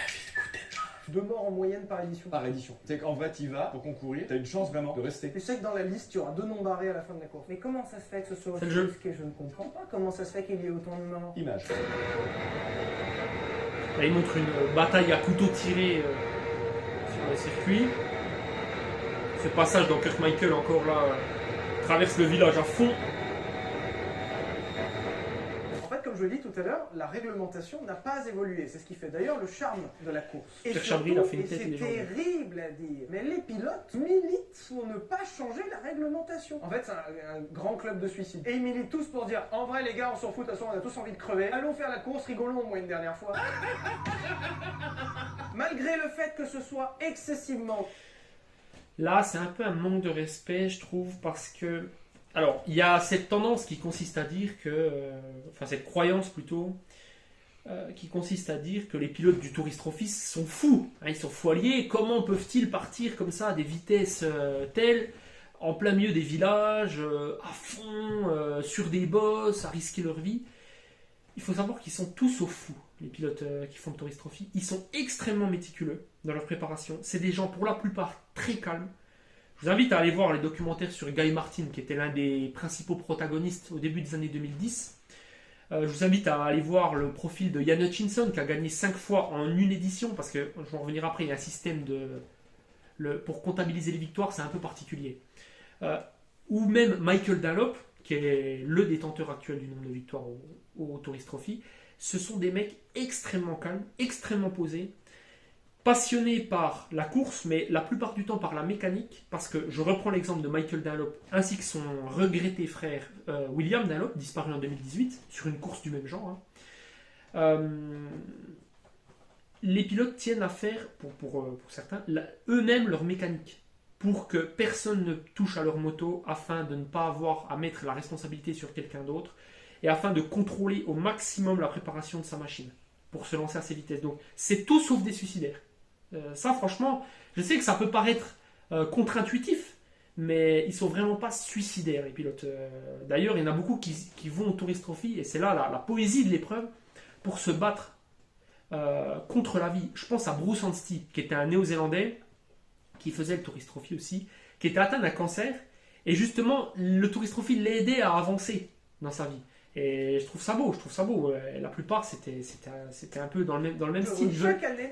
2 morts en moyenne par édition. Par édition. C'est qu'en vrai, t'y vas pour concourir, t'as une chance vraiment de rester. Tu sais que dans la liste, il y aura 2 noms barrés à la fin de la course. Mais comment ça se fait que ce soit C'est le aussi jeu. risqué? Je ne comprends pas. Comment ça se fait qu'il y ait autant de morts? Image. Là, il montre une bataille à couteau tiré sur le circuit. Ce passage dans Kurt Michael encore là traverse le village à fond. En fait, comme je l'ai dit tout à l'heure, la réglementation n'a pas évolué. C'est ce qui fait d'ailleurs le charme de la course. Et Pierre Chabry, il a fait une et tête c'est légendaire. terrible à dire, mais les pilotes militent pour ne pas changer la réglementation. En fait, c'est un grand club de suicide. Et ils militent tous pour dire, en vrai les gars, on s'en fout, de toute façon, on a tous envie de crever. Allons faire la course, rigolons au moins une dernière fois. Malgré le fait que ce soit excessivement... Là, c'est un peu un manque de respect, je trouve, parce que... Alors, il y a cette tendance qui consiste à dire que... enfin, cette croyance plutôt, qui consiste à dire que les pilotes du Tourist Trophy sont fous. Hein, ils sont foiliers. Comment peuvent-ils partir comme ça à des vitesses telles, en plein milieu des villages, à fond, sur des bosses, à risquer leur vie? Il faut savoir qu'ils sont tous au fou, les pilotes qui font le Tourist Trophy. Ils sont extrêmement méticuleux dans leur préparation. C'est des gens, pour la plupart, très calmes. Je vous invite à aller voir les documentaires sur Guy Martin, qui était l'un des principaux protagonistes au début des années 2010. Je vous invite à aller voir le profil de Ian Hutchinson, qui a gagné 5 fois en une édition, parce que, je vais en revenir après, il y a un système pour comptabiliser les victoires, c'est un peu particulier. Ou même Michael Dunlop, qui est le détenteur actuel du nombre de victoires au Tourist Trophy. Ce sont des mecs extrêmement calmes, extrêmement posés, passionnés par la course, mais la plupart du temps par la mécanique, parce que je reprends l'exemple de Michael Dunlop, ainsi que son regretté frère William Dunlop, disparu en 2018, sur une course du même genre. Hein. Les pilotes tiennent à faire, pour certains, eux-mêmes leur mécanique, pour que personne ne touche à leur moto, afin de ne pas avoir à mettre la responsabilité sur quelqu'un d'autre, et afin de contrôler au maximum la préparation de sa machine, pour se lancer à ses vitesses. Donc c'est tout sauf des suicidaires. Ça franchement, je sais que ça peut paraître contre-intuitif, mais ils sont vraiment pas suicidaires les pilotes. D'ailleurs, il y en a beaucoup qui vont au Tourist Trophy, et c'est là la poésie de l'épreuve, pour se battre contre la vie. Je pense à Bruce Anstey, qui était un néo-zélandais, qui faisait le Tourist Trophy aussi, qui était atteint d'un cancer, et justement, le Tourist Trophy l'aidait à avancer dans sa vie. Et je trouve ça beau. La plupart, c'était un peu dans le même style.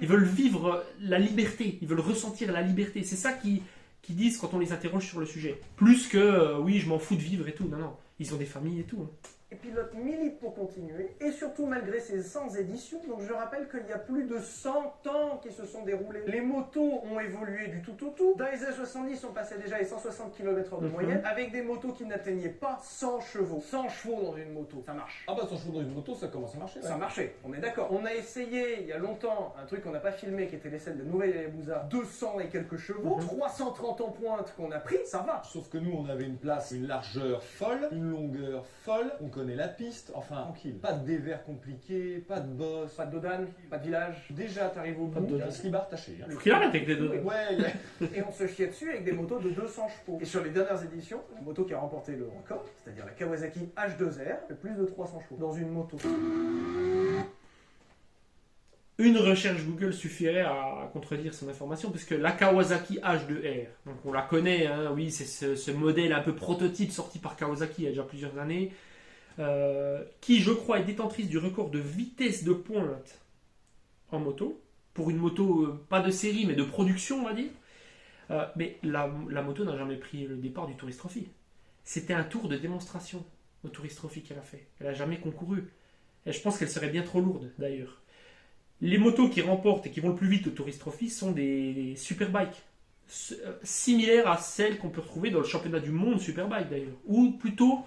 Ils veulent vivre la liberté, ils veulent ressentir la liberté. C'est ça qu'ils disent quand on les interroge sur le sujet. Plus que, oui, je m'en fous de vivre et tout. Non, non, ils ont des familles et tout. Hein. Les pilotes militent pour continuer, et surtout malgré ces 100 éditions. Donc je rappelle qu'il y a plus de 100 ans qui se sont déroulés. Les motos ont évolué du tout au tout. Dans les années 70, on passait déjà les 160 km/h de moyenne, avec des motos qui n'atteignaient pas 100 chevaux. 100 chevaux dans une moto, ça marche. Ah bah 100 chevaux dans une moto, ça commence à marcher. Ouais. Ça marchait, on est d'accord. On a essayé il y a longtemps un truc qu'on n'a pas filmé, qui était l'essai de Nouvelle Hayabusa, 200 et quelques chevaux, 330 en pointe qu'on a pris, ça va. Sauf que nous, on avait une place, une largeur folle, une longueur folle, on connaît la piste. Enfin, tranquille. Pas de dévers compliqué, pas de boss, Pas de dodan, pas de village. Déjà, t'arrives au Pas bout, de il y a un dodan. slibard taché. Hein. Faut qu'il arrête avec les deux. Ouais, Et on se chiait dessus avec des motos de 200 chevaux. Et sur les dernières éditions, la moto qui a remporté le record, c'est-à-dire la Kawasaki H2R, fait plus de 300 chevaux dans une moto. Une recherche Google suffirait à contredire son information, puisque la Kawasaki H2R, donc on la connaît, hein, oui, c'est ce modèle un peu prototype sorti par Kawasaki il y a déjà plusieurs années, qui je crois est détentrice du record de vitesse de pointe en moto, pour une moto pas de série mais de production on va dire, mais la moto n'a jamais pris le départ du Tourist Trophy. C'était un tour de démonstration au Tourist Trophy qu'elle a fait, elle n'a jamais concouru, et je pense qu'elle serait bien trop lourde d'ailleurs. Les motos qui remportent et qui vont le plus vite au Tourist Trophy sont des superbikes, similaires à celles qu'on peut retrouver dans le championnat du monde Superbike d'ailleurs, ou plutôt,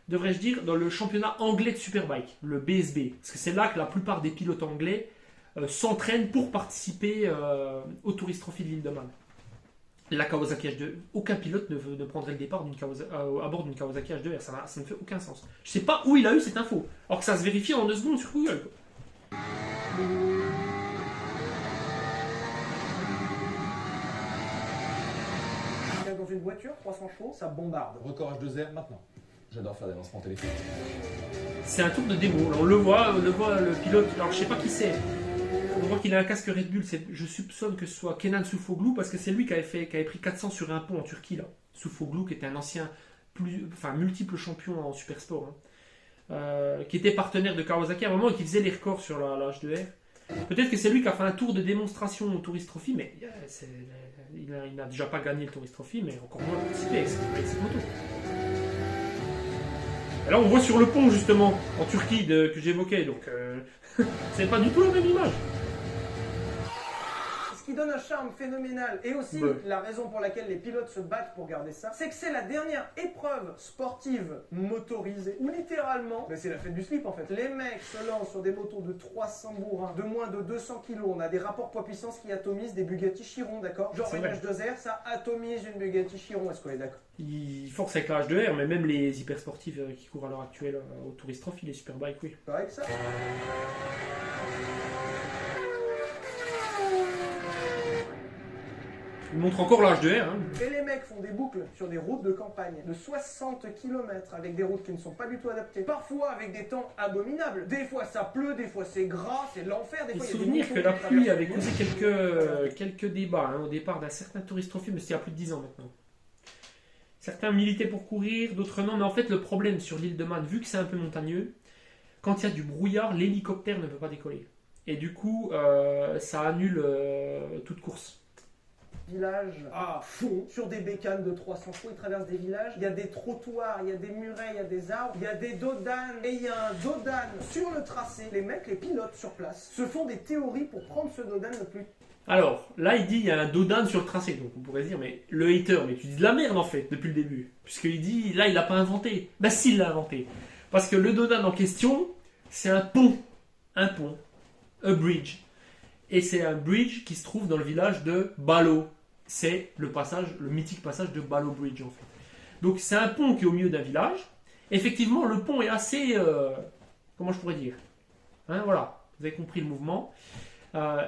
devrais-je dire, dans le championnat anglais de Superbike, le BSB, parce que c'est là que la plupart des pilotes anglais s'entraînent pour participer au Tourist Trophy de l'île de Man. La Kawasaki H2, aucun pilote ne prendrait le départ à bord d'une Kawasaki H2R, ça ne fait aucun sens. Je ne sais pas où il a eu cette info, alors que ça se vérifie en 2 secondes sur Google. Dans une voiture, 300 chevaux, ça bombarde. record H2R maintenant. J'adore faire des lancements téléphoniques. C'est un tour de démo. Là, on le voit, le pilote. Alors je sais pas qui c'est. On voit qu'il a un casque Red Bull. Je soupçonne que ce soit Kenan Soufoglu parce que c'est lui qui avait pris 400 sur un pont en Turquie là. Soufoglu qui était un ancien, multiple champion en super sport, hein. Qui était partenaire de Kawasaki à un moment et qui faisait les records sur la H2R. Peut-être que c'est lui qui a fait un tour de démonstration au Tourist Trophy, mais il n'a déjà pas gagné le Tourist Trophy, mais encore moins participé avec cette moto. Et là, on voit sur le pont, justement, en Turquie, que j'évoquais, donc c'est pas du tout la même image. Ce qui donne un charme phénoménal, et aussi Ouais. la raison pour laquelle les pilotes se battent pour garder ça, c'est que c'est la dernière épreuve sportive motorisée, où littéralement, c'est la fête du slip en fait. Les mecs se lancent sur des motos de 300 bourrins, de moins de 200 kg. On a des rapports poids-puissance qui atomisent des Bugatti Chiron, d'accord? Genre C'est une vrai. H2R, ça atomise une Bugatti Chiron, est-ce qu'on est d'accord? Il force avec la H2R, mais même les hyper sportifs qui courent à l'heure actuelle au Tourist Trophy, les Superbikes, oui. Pareil que ça? Il montre encore la H2R, hein. Et les mecs font des boucles sur des routes de campagne de 60 km avec des routes qui ne sont pas du tout adaptées. Parfois avec des temps abominables. Des fois ça pleut, des fois c'est gras, c'est l'enfer. Des Il fois faut il y a des souvenir moutons que la qui pluie traversent avait les causé quelques débats au départ d'un certain Tourist Trophy, mais c'était il y a plus de 10 ans maintenant. Certains militaient pour courir, d'autres non, mais en fait le problème sur l'île de Man, vu que c'est un peu montagneux, quand il y a du brouillard, l'hélicoptère ne peut pas décoller. Et du coup, ça annule toute course. villages à fond sur des bécanes de 300 chevaux. Ils traversent des villages. Il y a des trottoirs, il y a des murets, il y a des arbres, il y a des dodanes. Et il y a un dodane sur le tracé. Les mecs, les pilotes sur place, se font des théories pour prendre ce dodane le plus. Alors, là il dit il y a un dodane sur le tracé, donc on pourrait se dire mais le hater, mais tu dis de la merde en fait depuis le début, puisqu'il dit là il l'a pas inventé. Bah si il l'a inventé, parce que le dodane en question c'est un pont, a bridge, et c'est un bridge qui se trouve dans le village de Balo. C'est le mythique passage de Balo Bridge en fait. Donc c'est un pont qui est au milieu d'un village. Effectivement le pont est assez, comment je pourrais dire, hein, voilà, vous avez compris le mouvement.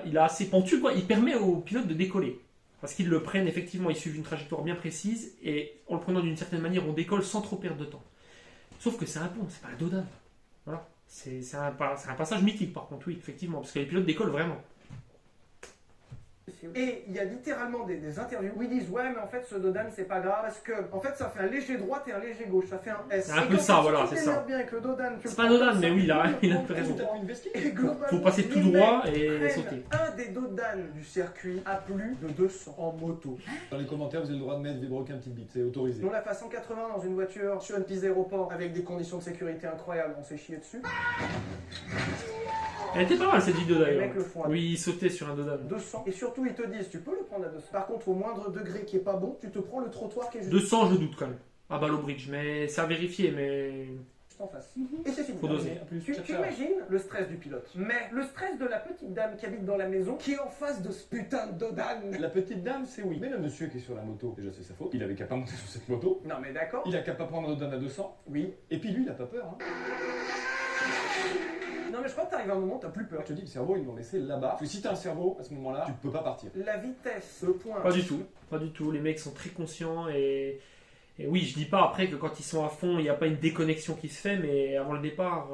Il est assez pentu, quoi. Il permet aux pilotes de décoller. Parce qu'ils le prennent, effectivement, ils suivent une trajectoire bien précise et en le prenant d'une certaine manière, on décolle sans trop perdre de temps. Sauf que c'est un pont, c'est pas un dodane. Voilà. C'est un passage mythique, par contre, oui, effectivement, parce que les pilotes décollent vraiment. Et il y a littéralement des interviews où ils disent ouais mais en fait ce dodane c'est pas grave parce que en fait ça fait un léger droite et un léger gauche, ça fait un S. C'est un Et peu quand ça, tu voilà, t'énerves c'est ça. bien avec le dodane, tu C'est le pas un prends dodane, comme mais ça, oui, tu il a le prends raison. tout droit. Une vesquille. Et globalement, Faut passer tout les droit mecs et prennent sauter. un des dodanes du circuit à plus de 200 en moto. Dans les commentaires, vous avez le droit de mettre vibroquin petite bite, c'est autorisé. On l'a fait à 180 dans une voiture sur une piste d'aéroport avec des conditions de sécurité incroyables, on s'est chié dessus. Elle était pas mal cette vidéo Les d'ailleurs. mecs le font à Oui, il sautait sur un dodane. 200 et surtout ils te disent tu peux le prendre à 200. Par contre au moindre degré qui est pas bon, tu te prends le trottoir qui est juste. 200, je doute quand même, à Balo Bridge, mais c'est à vérifier, mais en face. Et c'est fini. Faut doser. En plus, Tu imagines le stress du pilote, mais le stress de la petite dame qui habite dans la maison, qui est en face de ce putain de dodane. La petite dame, c'est oui. Mais le monsieur qui est sur la moto, déjà c'est sa faute. Il avait qu'à pas monter sur cette moto. Non mais d'accord. Il a qu'à pas prendre Dodane à 200. Oui. Et puis lui, il a pas peur. Hein. Non mais je crois que t'arrives à un moment, t'as plus peur. Je te dis, le cerveau, ils l'ont laissé là-bas. Parce que si t'as un cerveau, à ce moment-là, tu peux pas partir. La vitesse, le point. Pas du tout, pas du tout. Les mecs sont très conscients et oui, je dis pas après que quand ils sont à fond, il n'y a pas une déconnexion qui se fait, mais avant le départ,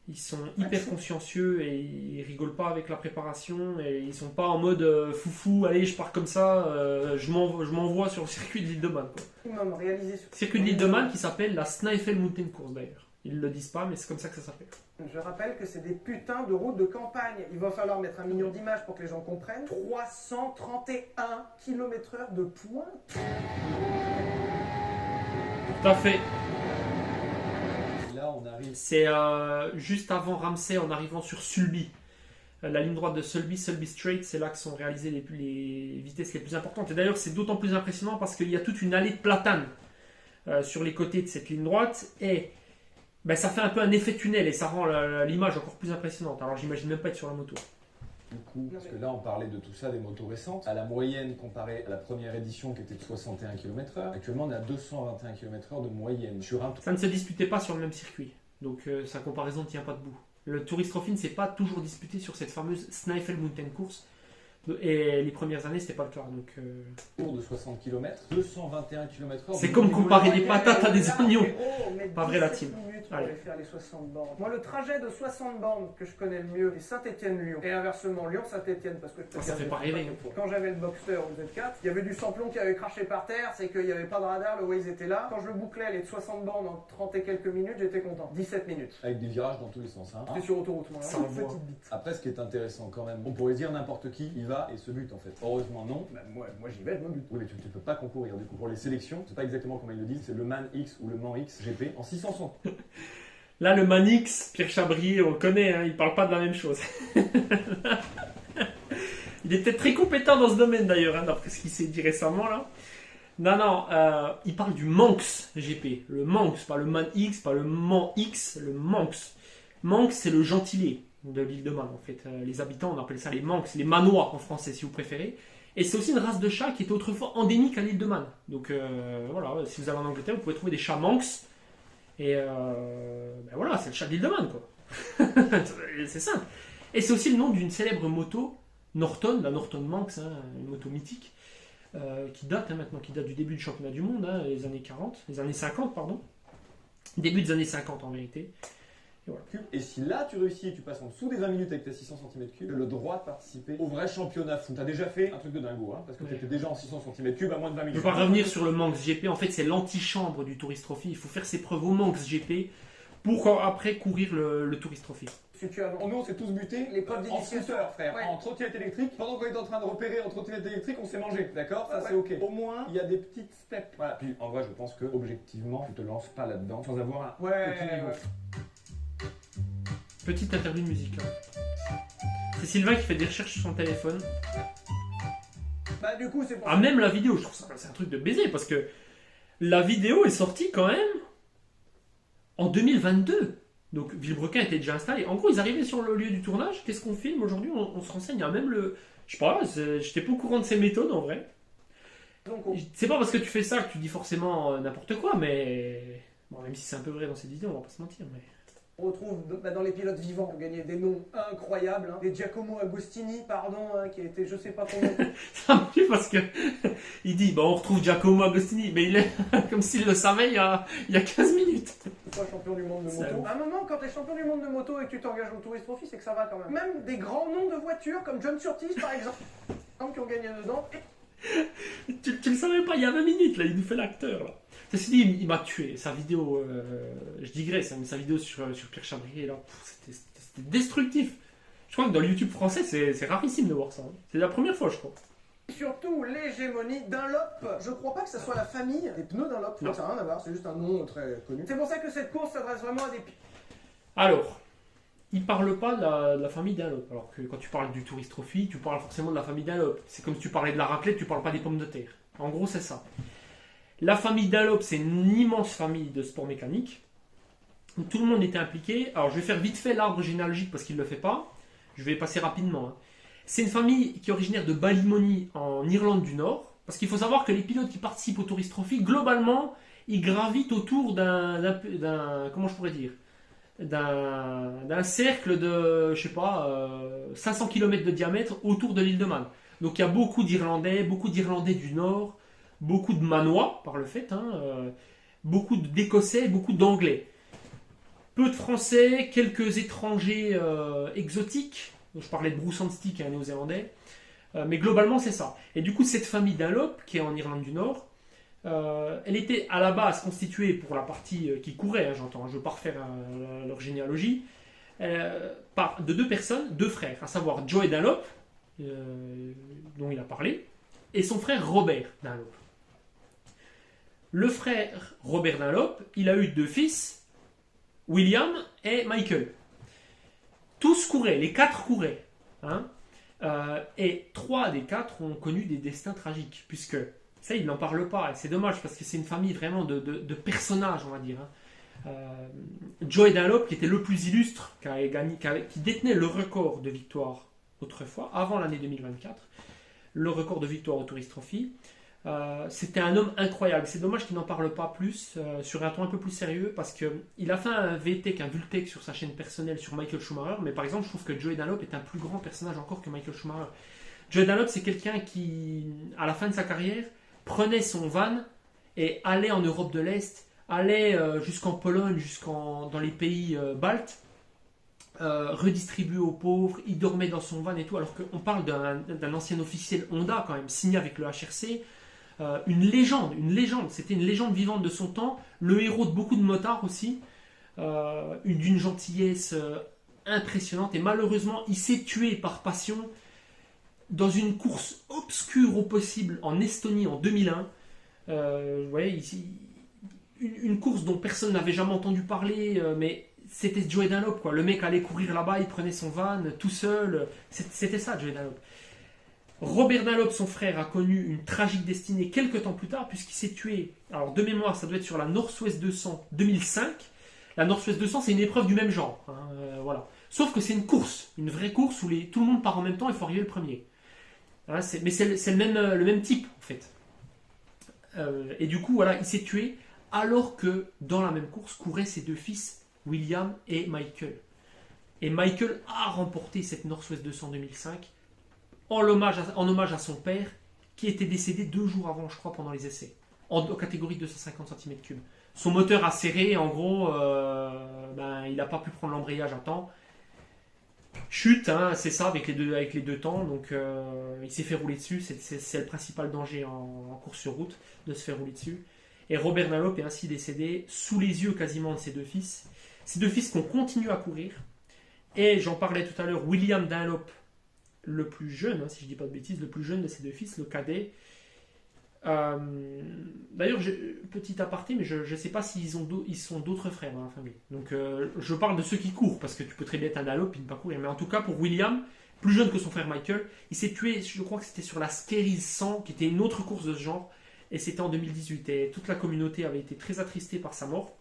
ils sont hyper consciencieux et ils rigolent pas avec la préparation et ils sont pas en mode foufou, allez, je pars comme ça, je m'envoie sur le circuit de l'île de Man. Maximum réalisé sur... Circuit de l'île de Man qui s'appelle la Snaefell Mountain Course d'ailleurs. Ils le disent pas, mais c'est comme ça que ça s'appelle. Je rappelle que c'est des putains de routes de campagne. Il va falloir mettre 1 million d'images pour que les gens comprennent. 331 km/h de pointe. Tout à fait. Et là, on arrive. C'est juste avant Ramsey en arrivant sur Sulby. La ligne droite de Sulby Strait, c'est là que sont réalisées les vitesses les plus importantes. Et d'ailleurs, c'est d'autant plus impressionnant parce qu'il y a toute une allée de platanes sur les côtés de cette ligne droite. Et ben, ça fait un peu un effet tunnel et ça rend l'image encore plus impressionnante. Alors, j'imagine même pas être sur la moto. Du coup, parce que là, on parlait de tout ça, des motos récentes. À la moyenne, comparée à la première édition qui était de 61 km/h, actuellement, on est à 221 km/h de moyenne. Sur un Ça ne se disputait pas sur le même circuit. Donc, sa comparaison ne tient pas debout. Le Tourist Trophy ne s'est pas toujours disputé sur cette fameuse Snaefell Mountain Course. Et les premières années, c'était pas le cas. Donc, tour de 60 km, 221 km/h. c'est comme comparer des patates à des oignons. Mais Pas vrai, la team. minutes pour Allez. aller faire les 60 bornes. Moi, le trajet de 60 bornes que je connais le mieux, c'est Saint-Étienne-Lyon. Et inversement, Lyon-Saint-Étienne, parce que je Ça fait pas rêver. Quand j'avais le Boxster au Z4, il y avait du samplon qui avait craché par terre, c'est qu'il n'y avait pas de radar, le Waze était là. Quand je le bouclais, les 60 bornes en 30 et quelques minutes, j'étais content. 17 minutes. Avec des virages dans tous les sens. Hein. J'étais sur autoroute, moi. Ça Toute envoie. petite bite. Après, ce qui est intéressant quand même, on pourrait dire n'importe qui y va et se bute en fait. Heureusement, non. Bah, moi j'y vais, je me bute. Oui, mais tu ne peux pas concourir. Du coup, pour les sélections, c'est pas exactement comme ils le disent, c'est le Man X ou le Man X GP en 600. là, le Manix, Pierre Chabrier, on le connaît, hein, il parle pas de la même chose. Il est peut-être très compétent dans ce domaine d'ailleurs, hein, d'après ce qu'il s'est dit récemment là. Non, il parle du Manx GP. Le Manx, pas le Man X, pas le Man X, le Manx. Manx, c'est le gentilé de l'île de Man en fait. Les habitants, on appelle ça les Manx, les Manois en français si vous préférez. Et c'est aussi une race de chat qui était autrefois endémique à l'île de Man. Donc voilà, si vous allez en Angleterre, vous pouvez trouver des chats Manx. Et ben voilà, c'est le chat de l'île de Man quoi. C'est simple. Et c'est aussi le nom d'une célèbre moto, Norton, la Norton Manx, hein, une moto mythique. Qui date maintenant, qui date du début du championnat du monde, hein, les années 40, les années 50, pardon. Début des années 50 en vérité. Et voilà. Et si là tu réussis et tu passes en dessous des 20 minutes avec tes 600 cm3, tu as le droit de participer au vrai championnat fou. T'as déjà fait un truc de dingo, hein, parce que tu étais déjà en 600 cm3 à moins de 20 Je ne minutes. vais pas revenir sur le Manx GP, en fait c'est l'antichambre du Tourist Trophy. Il faut faire ses preuves au Manx GP pour après courir le Tourist Trophy. Si tu as... Nous, on s'est tous butés Les preuves en d'initiation. scooter, frère, Ouais. en trottinette électrique. Pendant qu'on était en train de repérer en trottinette électrique, on s'est mangé, d'accord. Ça, Ouais. c'est ok. Au moins, il y a des petites steps. Voilà. Puis, en vrai, je pense que, objectivement, tu te lances pas là-dedans sans avoir un petit niveau. Petite interview de musique là. C'est Sylvain qui fait des recherches sur son téléphone. Bah du coup c'est pour Ah, même la vidéo, je trouve ça c'est un truc de baiser parce que la vidéo est sortie quand même en 2022. Donc Villebrequin était déjà installé. En gros, ils arrivaient sur le lieu du tournage. Qu'est-ce qu'on filme aujourd'hui? On se renseigne. Il y a même le. Je sais pas, j'étais pas au courant de ces méthodes en vrai. Donc, C'est pas parce que tu fais ça que tu dis forcément n'importe quoi, mais. Bon, même si c'est un peu vrai dans cette vidéo, on va pas se mentir. Mais... on retrouve dans les pilotes vivants qui ont gagné des noms incroyables. Hein. Des Giacomo Agostini, pardon, hein, qui a été je sais pas combien. Ça me tue parce que. Il dit, bah, on retrouve Giacomo Agostini. Mais il est comme s'il le savait il y a 15 minutes. Toi, champion du monde de C'est moto. ouf. À un moment, quand t'es champion du monde de moto et que tu t'engages au Tourist Trophy, c'est que ça va quand même. Même des grands noms de voitures comme John Surtees par exemple, qui ont gagné dedans. Tu le savais pas il y a 20 minutes, là, il nous fait l'acteur, là. Ceci dit, il m'a tué. Sa vidéo, je digresse, hein, mais sa vidéo sur Pierre Chabrier, là, c'était destructif. Je crois que dans le YouTube français, c'est rarissime de voir ça. Hein. C'est la première fois, je crois. Surtout l'hégémonie Dunlop. Je crois pas que ça soit la famille des pneus Dunlop. Je crois que ça n'a rien à voir, c'est juste un nom très connu. C'est pour ça que cette course s'adresse vraiment à des Alors, il parle pas de la famille Dunlop. Alors que quand tu parles du Tourist Trophy, tu parles forcément de la famille Dunlop. C'est comme si tu parlais de la raclette, tu parles pas des pommes de terre. En gros, c'est ça. La famille Dunlop, c'est une immense famille de sport mécanique. où tout le monde était impliqué. Alors je vais faire vite fait l'arbre généalogique parce qu'il ne le fait pas. Je vais passer rapidement. Hein. C'est une famille qui est originaire de Ballymoney en Irlande du Nord. Parce qu'il faut savoir que les pilotes qui participent au Tourist Trophy, globalement, ils gravitent autour comment je pourrais dire, d'un cercle de, je sais pas, 500 km de diamètre autour de l'île de Man. Donc il y a beaucoup d'Irlandais du Nord, beaucoup de Manois par le fait, hein, beaucoup d'Écossais, beaucoup d'Anglais. Peu de Français, quelques étrangers exotiques. Je parlais de Bruce Anstey, qui est un néo-zélandais. Mais globalement, c'est ça. Et du coup, cette famille Dunlop, qui est en Irlande du Nord, elle était à la base constituée pour la partie qui courait, hein, j'entends, je ne veux pas refaire leur généalogie, de deux personnes, deux frères, à savoir Joey Dunlop, dont il a parlé, et son frère Robert Dunlop. Le frère Robert Dunlop, il a eu deux fils, William et Michael. Tous couraient, les quatre couraient. Hein. Et trois des quatre ont connu des destins tragiques, puisque ça, ils n'en parlent pas, et c'est dommage, parce que c'est une famille vraiment de personnages, on va dire. Hein. Joey Dunlop, qui était le plus illustre, qui détenait le record de victoires autrefois, avant l'année 2024, le record de victoires au Tourist Trophy. C'était un homme incroyable. C'est dommage qu'il n'en parle pas plus, sur un ton un peu plus sérieux, parce qu'il a fait un VTech, un Vultech sur sa chaîne personnelle sur Michael Schumacher, mais par exemple, je trouve que Joey Dunlop est un plus grand personnage encore que Michael Schumacher. Joey Dunlop, c'est quelqu'un qui, à la fin de sa carrière, prenait son van et allait en Europe de l'Est, allait jusqu'en Pologne, dans les pays baltes, redistribuer aux pauvres, il dormait dans son van et tout, alors qu'on parle d'un ancien officiel Honda quand même, signé avec le HRC, une légende, c'était une légende vivante de son temps, le héros de beaucoup de motards aussi, d'une gentillesse impressionnante, et malheureusement il s'est tué par passion dans une course obscure au possible en Estonie en 2001. Vous voyez ici, une course dont personne n'avait jamais entendu parler, mais c'était Joey Dunlop, quoi. Le mec allait courir là-bas, il prenait son van tout seul, c'était ça Joey Dunlop. Robert Dunlop, son frère, a connu une tragique destinée quelques temps plus tard, puisqu'il s'est tué, alors de mémoire, ça doit être sur la Northwest 200 2005. La Northwest 200, c'est une épreuve du même genre, hein, voilà. Sauf que c'est une course, une vraie course où tout le monde part en même temps, il faut arriver le premier. Hein, mais c'est le même type, en fait. Et du coup, voilà, il s'est tué, alors que dans la même course couraient ses deux fils, William et Michael. Et Michael a remporté cette Northwest 200 2005 en hommage à son père, qui était décédé 2 jours avant, je crois, pendant les essais, en catégorie de 250 cm3. Son moteur a serré, en gros, il n'a pas pu prendre l'embrayage à temps. Chute, hein, c'est ça, avec les deux temps, donc il s'est fait rouler dessus, c'est le principal danger en course sur route, de se faire rouler dessus. Et Robert Dunlop est ainsi décédé sous les yeux quasiment de ses deux fils. Ces deux fils qui ont continué à courir, et j'en parlais tout à l'heure, William Dunlop, le plus jeune, hein, si je ne dis pas de bêtises, le plus jeune de ces deux fils, le cadet. D'ailleurs, petit aparté, mais je ne sais pas s'ils sont d'autres frères dans la famille. Donc je parle de ceux qui courent, parce que tu peux très bien être un Dunlop et ne pas courir. Mais en tout cas, pour William, plus jeune que son frère Michael, il s'est tué, je crois que c'était sur la Skerries 100, qui était une autre course de ce genre, et c'était en 2018. Et toute la communauté avait été très attristée par sa mort.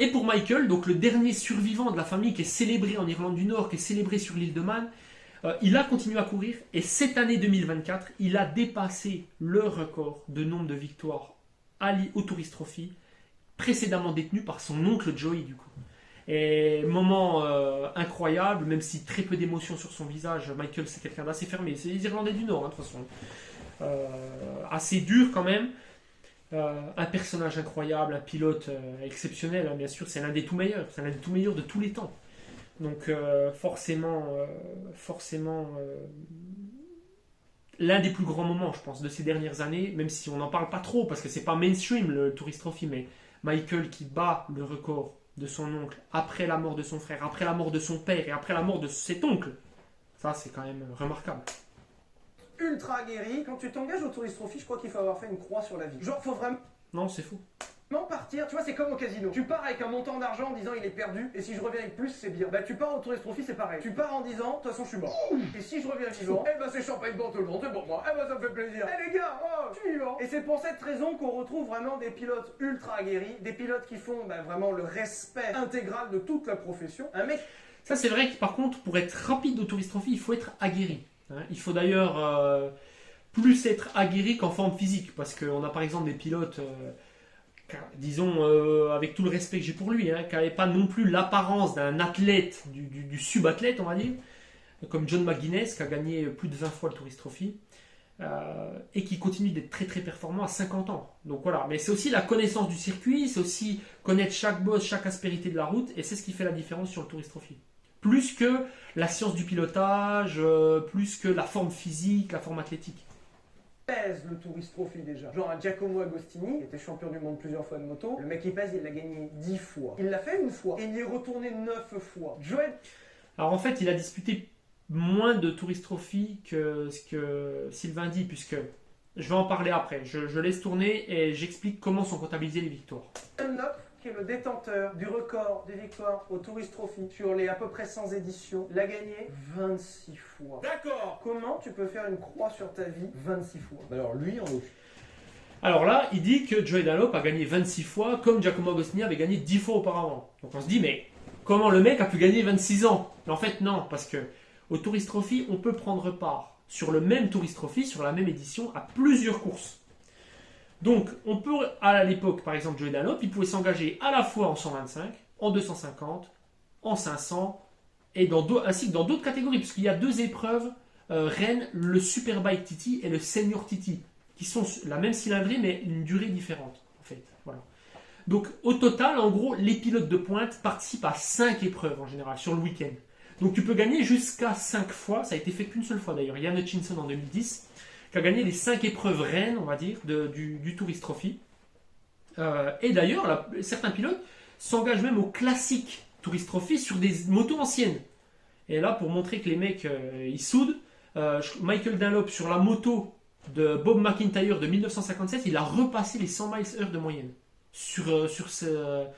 Et pour Michael, donc le dernier survivant de la famille qui est célébré en Irlande du Nord, qui est célébré sur l'île de Man, il a continué à courir, et cette année 2024, il a dépassé le record de nombre de victoires au Tourist Trophy, précédemment détenu par son oncle Joey, du coup. Et moment incroyable, même si très peu d'émotion sur son visage. Michael, c'est quelqu'un d'assez fermé, c'est les Irlandais du Nord, hein, de toute façon. Assez dur quand même. Un personnage incroyable, un pilote exceptionnel, hein, bien sûr, c'est l'un des tout meilleurs, de tous les temps. Donc forcément, l'un des plus grands moments, je pense, de ces dernières années, même si on n'en parle pas trop, parce que c'est pas mainstream le Tourist Trophy, mais Michael qui bat le record de son oncle après la mort de son frère, après la mort de son père et après la mort de cet oncle, ça c'est quand même remarquable. Ultra guéri. Quand tu t'engages au Tourist Trophy, je crois qu'il faut avoir fait une croix sur la vie. Genre, faut vraiment Non, c'est fou. Partir, tu vois, c'est comme au casino. Tu pars avec un montant d'argent en disant il est perdu, et si je reviens avec plus, c'est bien. Bah, tu pars au Tourist Trophy, c'est pareil. Tu pars en disant, de toute façon, je suis mort. Et si je reviens vivant, eh ben, c'est champagne pour tout le monde, c'est pour moi. Eh ben, ça me fait plaisir. Eh les gars, oh, je suis vivant. Et c'est pour cette raison qu'on retrouve vraiment des pilotes ultra aguerris, des pilotes qui font vraiment le respect intégral de toute la profession. Un mec. Ça, c'est vrai que par contre, pour être rapide au Tourist Trophy, il faut être aguerri. Il faut d'ailleurs plus être aguerri qu'en forme physique, parce qu'on a par exemple des pilotes. Disons, avec tout le respect que j'ai pour lui, qui n'avait pas non plus l'apparence d'un athlète, du subathlète, on va dire, comme John McGuinness, qui a gagné plus de 20 fois le Tourist Trophy, et qui continue d'être très très performant à 50 ans. Donc voilà, mais c'est aussi la connaissance du circuit, c'est aussi connaître chaque bosse, chaque aspérité de la route, et c'est ce qui fait la différence sur le Tourist Trophy. Plus que la science du pilotage, plus que la forme physique, la forme athlétique. Pèse le Tourist Trophy déjà. Genre un Giacomo Agostini, qui était champion du monde plusieurs fois de moto. Le mec il pèse, il l'a gagné 10 fois. Il l'a fait une fois, et il y est retourné 9 fois. Joël. Alors en fait, il a disputé moins de Tourist Trophy que ce que Sylvain dit, puisque je vais en parler après. Je laisse tourner et j'explique comment sont comptabilisées les victoires. Dunlop, qui est le détenteur du record des victoires au Tourist Trophy sur les à peu près 100 éditions, l'a gagné 26 fois. D'accord. Comment tu peux faire une croix sur ta vie 26 fois? Alors lui, en l'occurrence. Alors là, il dit que Joey Dunlop a gagné 26 fois, comme Giacomo Agostini avait gagné 10 fois auparavant. Donc on se dit, mais comment le mec a pu gagner 26 ans? Mais en fait, non, parce que au Tourist Trophy, on peut prendre part sur le même Tourist Trophy, sur la même édition, à plusieurs courses. Donc, on peut, à l'époque, par exemple, Joey Dunlop, il pouvait s'engager à la fois en 125, en 250, en 500, et ainsi que dans d'autres catégories, puisqu'il y a deux épreuves reines, le Superbike TT et le Senior TT, qui sont la même cylindrée, mais une durée différente, en fait. Voilà. Donc, au total, en gros, les pilotes de pointe participent à 5 épreuves, en général, sur le week-end. Donc, tu peux gagner jusqu'à 5 fois, ça a été fait qu'une seule fois, d'ailleurs, Ian Hutchinson en 2010, qui a gagné les 5 épreuves reines, on va dire, du Tourist Trophy. Et d'ailleurs, certains pilotes s'engagent même au classique Tourist Trophy sur des motos anciennes. Et là, pour montrer que les mecs, ils soudent, Michael Dunlop, sur la moto de Bob McIntyre de 1957, il a repassé les 100 miles/heure de moyenne sur cette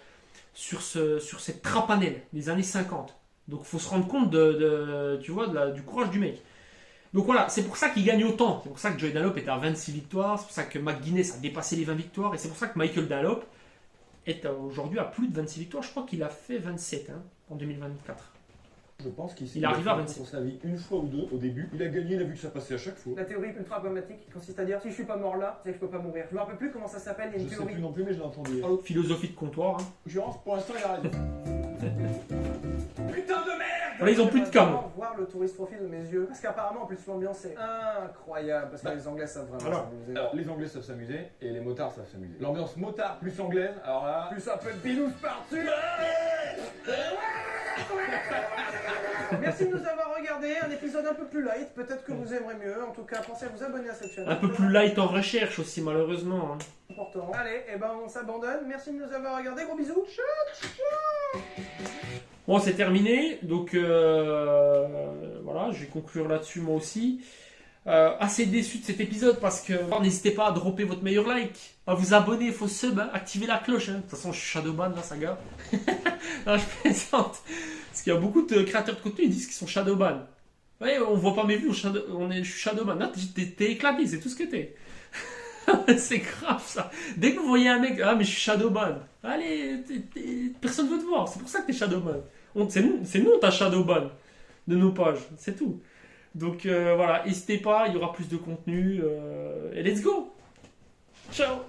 trapanelle des années 50. Donc, il faut se rendre compte du courage du mec. Donc voilà, c'est pour ça qu'il gagne autant. C'est pour ça que Joey Dunlop était à 26 victoires. C'est pour ça que McGuinness a dépassé les 20 victoires. Et c'est pour ça que Michael Dunlop est aujourd'hui à plus de 26 victoires. Je crois qu'il a fait 27 en 2024. Je pense qu'il arrive à 27. Pour sa vie une fois ou deux au début. Il a gagné, il a vu que ça passait à chaque fois. La théorie ultra pragmatique qui consiste à dire si je suis pas mort là, c'est que je peux pas mourir. Je me rappelle plus comment ça s'appelle, il y a une Je sais théorie. plus non plus, mais je l'ai entendu. Philosophie de comptoir. Pour l'instant, il a raison. Putain de merde! Là, ils ont plus de com. Voir le Tourist Trophy de mes yeux. Parce qu'apparemment, en plus, l'ambiance est incroyable. Parce que les Anglais savent vraiment s'amuser. Alors, les Anglais savent s'amuser et les motards savent s'amuser. L'ambiance motard plus anglaise, alors là. Plus un peu de binous par-dessus. Merci de nous avoir regardé. Un épisode un peu plus light. Peut-être que vous aimerez mieux. En tout cas, pensez à vous abonner à cette chaîne. Un peu plus light en recherche aussi, malheureusement. Important. Allez, et ben on s'abandonne. Merci de nous avoir regardé. Gros bisous. Bon, c'est terminé. Donc, voilà, je vais conclure là-dessus moi aussi. Assez déçu de cet épisode parce que n'hésitez pas à dropper votre meilleur like, à vous abonner, faut sub, activer la cloche. De toute façon, je suis shadowban là, ça gars. Non, je plaisante. Parce qu'il y a beaucoup de créateurs de contenu qui disent qu'ils sont shadowban. Ouais, on voit pas mes vues, je suis shadowban. Non, t'es éclaté, c'est tout ce que t'es. C'est grave ça. Dès que vous voyez un mec, mais je suis shadowban. Allez, personne veut te voir. C'est pour ça que t'es shadowban. C'est nous, t'as shadowban de nos pages. C'est tout. Donc voilà, n'hésitez pas, il y aura plus de contenu. Et let's go. Ciao.